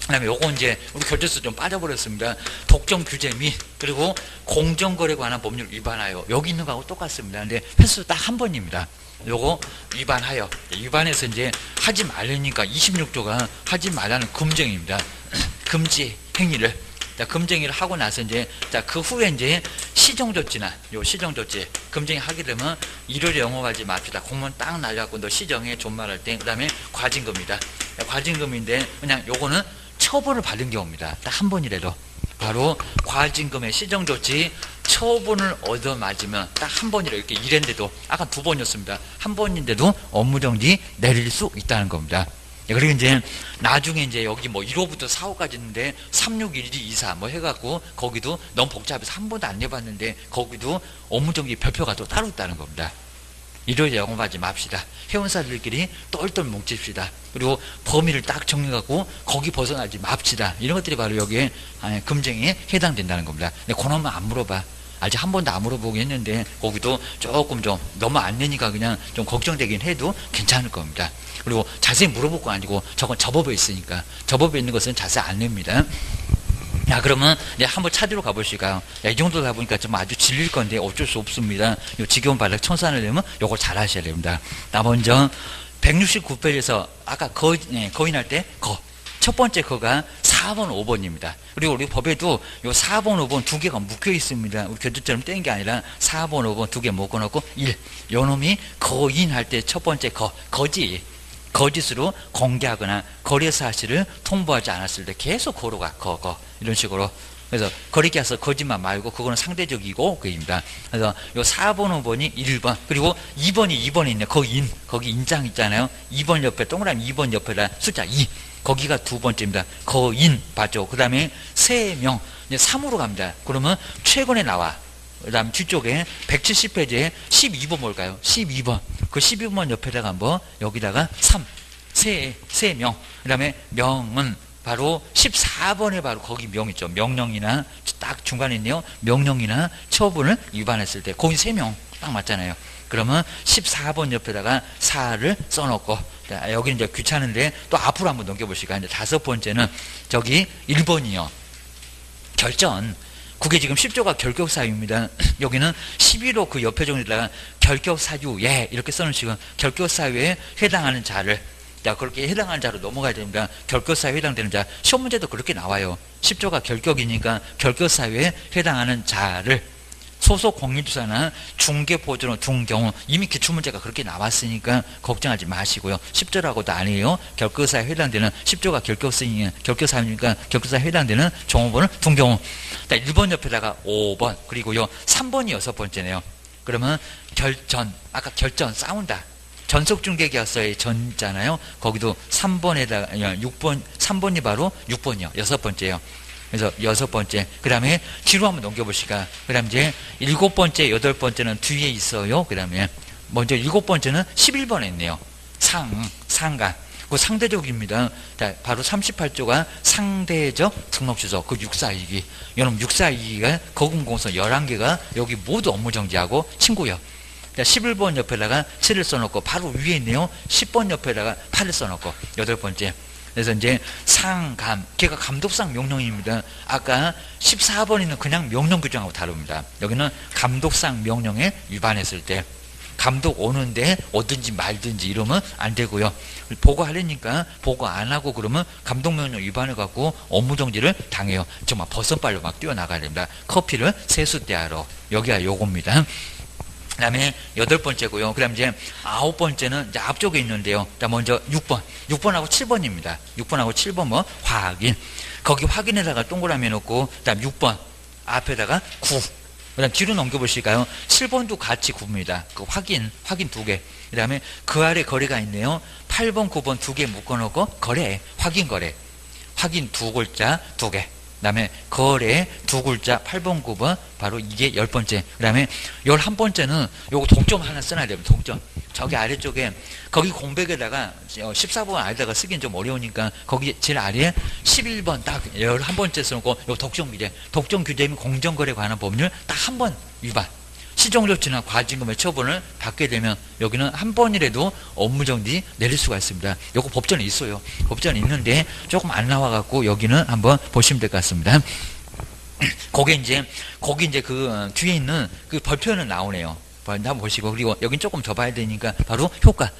그다음에 요거 이제 우리 교재에서 좀 빠져버렸습니다. 독점 규제 및 그리고 공정거래 관한 법률 위반하여 여기 있는 거하고 똑같습니다. 근데 횟수 딱 한 번입니다. 요거 위반하여 위반해서 이제 하지 말라니까 26조가 하지 말라는 금정입니다. 금지 행위를 금정행위를 하고 나서 이제 그 후에 이제 시정조치나 요 시정조치 금정이 하게 되면 일요일에 영업하지 맙시다. 공무원 딱 날려갖고 너 시정해 존말할 때 그다음에 과징금이다. 과징금인데 그냥 요거는 처분을 받은 경우입니다. 딱 한 번이라도 바로 과징금의 시정조치 처분을 얻어맞으면 딱 한 번이라 이렇게 이랬는데도 아까 두 번이었습니다. 한 번인데도 업무정지 내릴 수 있다는 겁니다. 그리고 이제 나중에 이제 여기 뭐 1호부터 4호까지 있는데 3, 6, 1, 2, 2, 4 뭐 해갖고 거기도 너무 복잡해서 한 번도 안 해봤는데 거기도 업무정지 별표가 또 따로 있다는 겁니다. 일요일에 영업하지 맙시다. 회원사들끼리 똘똘 뭉칩시다. 그리고 범위를 딱 정해갖고 거기 벗어나지 맙시다. 이런 것들이 바로 여기에 금정에 해당된다는 겁니다. 근데 그놈만 안 물어봐. 아직 한 번도 안 물어보긴 했는데 거기도 조금 좀 너무 안 내니까 그냥 좀 걱정되긴 해도 괜찮을 겁니다. 그리고 자세히 물어볼 거 아니고 저건 저법에 있으니까 저법에 있는 것은 자세히 안 냅니다. 야, 그러면 이제 한번 찾으러 가보실까요? 야, 이 정도 다 보니까 좀 아주 질릴 건데 어쩔 수 없습니다. 요 지겨운 바닥 청산을 내면 요걸 잘 하셔야 됩니다. 나 먼저 169페이지에서 아까 거인할 때 첫 번째 거가 4번, 5번입니다. 그리고 우리 법에도 요 4번, 5번 두 개가 묶여 있습니다. 우리 교주처럼 뗀 게 아니라 4번, 5번 두 개 묶어놓고 1. 요 놈이 거인할 때 첫 번째 거짓으로 공개하거나 거래 사실을 통보하지 않았을 때 계속 거로가 이런 식으로. 그래서 거래계약서 거짓말 말고 그거는 상대적이고 그입니다. 그래서 요 4번, 5번이 1번 그리고 2번이 있네. 거기 인장 있잖아요. 2번 옆에 동그라미 2번 옆에다 숫자 2 거기가 두 번째입니다. 거인 봤죠. 그 다음에 3명 이제 3으로 갑니다. 그러면 최근에 나와. 그 다음 뒤쪽에 170페이지에 12번 뭘까요? 12번. 그 12번 옆에다가 한번 여기다가 3 명. 그 다음에 명은 바로 14번에 바로 거기 명 있죠. 명령이나 딱 중간에 있네요. 명령이나 처분을 위반했을 때 거기 3명 딱 맞잖아요. 그러면 14번 옆에다가 4를 써놓고 여기 이제 귀찮은데 또 앞으로 한번 넘겨보실까요? 이제 5번째는 저기 1번이요. 결전. 그게 지금 10조가 결격사유입니다. 여기는 11호 그 옆에 정도에다가 결격사유, 이렇게 써놓으시고 결격사유에 해당하는 자를 그렇게 해당하는 자로 넘어가야 됩니다. 결격사유에 해당되는 자. 시험 문제도 그렇게 나와요. 10조가 결격이니까 결격사유에 해당하는 자를 소속 공인주사나 중개보조로 둔 경우 이미 기출문제가 그렇게 나왔으니까 걱정하지 마시고요. 10조라고도 아니에요. 결격사유에 해당되는 10조가 결격사유니까 결격사유에 해당되는 종업원을 둔 경우 1번 옆에다가 5번 그리고요 3번이 6번째네요. 그러면 결전 아까 결전 싸운다. 전속중개계약서의 전잖아요. 거기도 3번에다가 6번 3번이 바로 6번이요. 6번째요. 그래서 6번째. 그 다음에 뒤로 한번 넘겨보실까. 그 다음 이제 7번째, 8번째는 뒤에 있어요. 그 다음에 먼저 7번째는 11번에 있네요. 상가. 그 상대적입니다. 바로 38조가 상대적 등록주소. 그 642기. 여러분 642기가 거금공서 11개가 여기 모두 업무정지하고 친구요. 11번 옆에다가 7을 써놓고 바로 위에 있네요. 10번 옆에다가 8을 써놓고 8번째. 그래서 이제 상감, 걔가 감독상 명령입니다. 아까 14번에는 그냥 명령 규정하고 다릅니다. 여기는 감독상 명령에 위반했을 때 감독 오는데 오든지 말든지 이러면 안 되고요. 보고하려니까 보고 안 하고 그러면 감독명령 위반해갖고 업무정지를 당해요. 정말 버선발로 막 뛰어나가야 됩니다. 커피를 세숫대하러. 여기가 요겁니다. 그 다음에 8번째고요. 그 다음 이제 9번째는 이제 앞쪽에 있는데요. 자, 먼저 6번. 6번하고 7번입니다. 6번하고 7번 뭐, 확인. 거기 확인에다가 동그라미 해놓고, 그 다음 6번. 앞에다가 9. 그 다음 뒤로 넘겨보실까요? 7번도 같이 9입니다. 그 확인 2개. 그 다음에 그 아래 거래가 있네요. 8번, 9번 2개 묶어놓고, 확인 거래. 확인 2글자 2개. 그다음에 거래 두 글자 8번 9번 바로 이게 10번째. 그다음에 11번째는 요거 독점 하나 써놔야 됩니다. 독점. 저기 아래쪽에 거기 공백에다가 14번 아래다가 쓰기는 좀 어려우니까 거기 제일 아래에 11번 딱 11번째 써놓고 요 독점 규제. 독점 규제 및 공정거래 관한 법률 딱 한 번 위반. 시정조치나 과징금의 처분을 받게 되면 여기는 한 번이라도 업무정지 내릴 수가 있습니다. 요거 법전에 있어요. 법전에 있는데 조금 안 나와갖고 여기는 한번 보시면 될 것 같습니다. 거기 이제 그 뒤에 있는 그 벌표는 나오네요. 한번 보시고, 그리고 여긴 조금 더 봐야 되니까 바로 효과.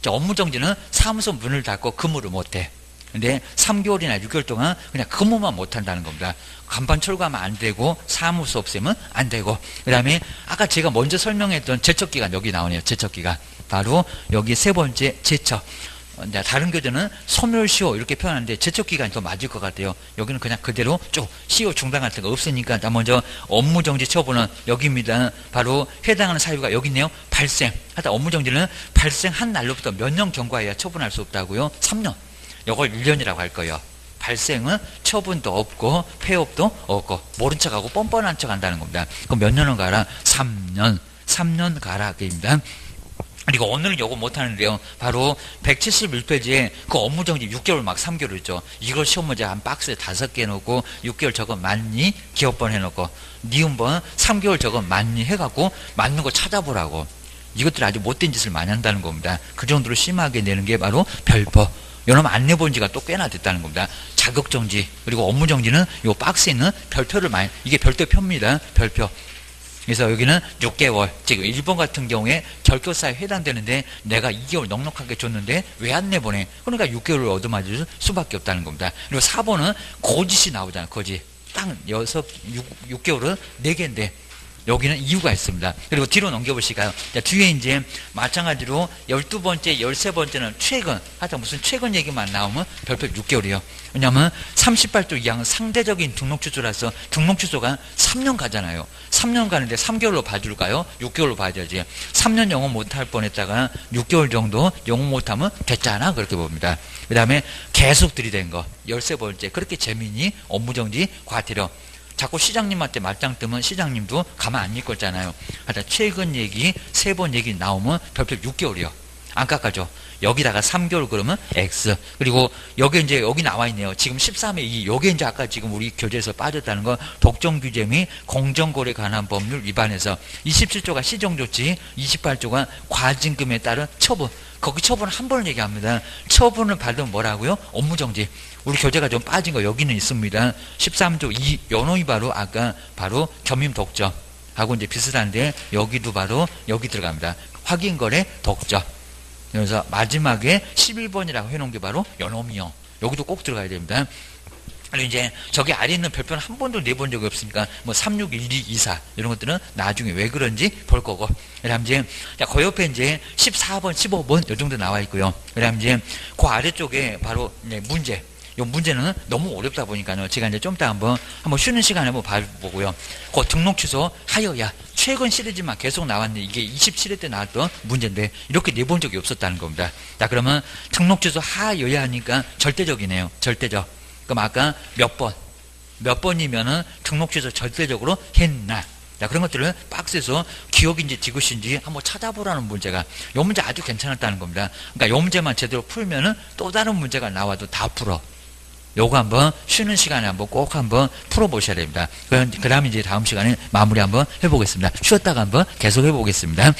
업무정지는 사무소 문을 닫고 근무를 못해. 근데 3개월이나 6개월 동안 그냥 근무만 못한다는 겁니다. 간판 철거하면 안 되고 사무소 없애면 안 되고, 그 다음에 아까 제가 먼저 설명했던 제척기간 여기 나오네요. 제척기간 바로 여기 세 번째 제척. 다른 교재는 소멸시효 이렇게 표현하는데 제척기간이 더 맞을 것 같아요. 여기는 그냥 그대로 쭉 시효 중단 같은 거 없으니까. 먼저 업무정지 처분은 여기입니다. 바로 해당하는 사유가 여기 있네요. 발생. 하여튼 업무정지는 발생한 날로부터 몇 년 경과해야 처분할 수 없다고요. 3년. 이걸 1년이라고 할 거예요. 발생은 처분도 없고 폐업도 없고 모른 척하고 뻔뻔한 척 한다는 겁니다. 그럼 몇 년을 가라? 3년 가라 그입니다. 그리고 오늘은 요거 못하는데요. 바로 171페이지에 그 업무정지 6개월 막 3개월 있죠. 이걸 시험 문제 한 박스에 5개 놓고 6개월 저거 맞니? 기업번 해놓고 니은번 3개월 저거 맞니? 해갖고 맞는 거 찾아보라고. 이것들이 아주 못된 짓을 많이 한다는 겁니다. 그 정도로 심하게 내는 게 바로 별법. 여러분 안 내본 지가 또 꽤나 됐다는 겁니다. 자격정지 그리고 업무정지는 요 박스에 있는 별표를 많이, 이게 별도표입니다. 별표. 그래서 여기는 6개월, 지금 1번 같은 경우에 결격사에 해당되는데 내가 2개월 넉넉하게 줬는데 왜 안 내보내? 그러니까 6개월을 얻어맞을 수밖에 없다는 겁니다. 그리고 4번은 거짓이 나오잖아요. 거짓. 딱 6개월은 4개인데 여기는 이유가 있습니다. 그리고 뒤로 넘겨보실까요? 자, 뒤에 이제 마찬가지로 12번째, 13번째는 최근, 하여튼 무슨 최근 얘기만 나오면 별표 6개월이에요. 왜냐하면 38조 2항은 상대적인 등록취소라서 등록취소가 3년 가잖아요. 3년 가는데 3개월로 봐줄까요? 6개월로 봐야지. 3년 영업 못할 뻔했다가 6개월 정도 영업 못하면 됐잖아. 그렇게 봅니다. 그 다음에 계속 들이댄 거. 13번째. 그렇게 재미니 업무정지 과태료. 자꾸 시장님한테 말짱 뜨면 시장님도 가만 안 있을 거잖아요. 하여튼 최근 얘기, 3번 얘기 나오면 별표 6개월이요. 안 깎아줘. 여기다가 3개월 그러면 X. 그리고 여기 이제 여기 나와 있네요. 지금 13회 2. 여기 이제 아까 지금 우리 교재에서 빠졌다는 거 독점 규제 및 공정거래 관한 법률 위반해서 27조가 시정조치, 28조가 과징금에 따른 처분. 거기 처분 한 번을 얘기합니다. 처분을 받으면 뭐라고요? 업무정지. 우리 교재가 좀 빠진 거 여기는 있습니다. 13조 2 연호이 바로 아까 바로 겸임 독점 하고 이제 비슷한데 여기도 바로 여기 들어갑니다. 확인거래 독점. 그래서 마지막에 11번이라고 해놓은 게 바로 연호미용. 여기도 꼭 들어가야 됩니다. 그리고 이제 저기 아래 있는 별표는 한 번도 내본 적이 없으니까 뭐 3612, 24 이런 것들은 나중에 왜 그런지 볼 거고. 그다음 이제 그 옆에 이제 14번, 15번 이 정도 나와 있고요. 그다음 이제 그 아래쪽에 바로 문제. 이 문제는 너무 어렵다 보니까요. 제가 이제 좀 이따 한번 쉬는 시간에 한번 봐보고요. 그 등록 취소 하여야 최근 시리즈만 계속 나왔는데 이게 27회 때 나왔던 문제인데 이렇게 내본 적이 없었다는 겁니다. 자, 그러면 등록 취소 하여야 하니까 절대적이네요. 절대적. 그럼 아까 몇 번이면은 등록 취소 절대적으로 했나? 자, 그런 것들을 박스에서 기억인지 지그시인지 한번 찾아보라는 문제가, 이 문제 아주 괜찮았다는 겁니다. 그러니까 이 문제만 제대로 풀면은 또 다른 문제가 나와도 다 풀어. 요거 한번 쉬는 시간에 한번 꼭 한번 풀어보셔야 됩니다. 그 다음에 이제 다음 시간에 마무리 한번 해보겠습니다. 쉬었다가 한번 계속 해보겠습니다.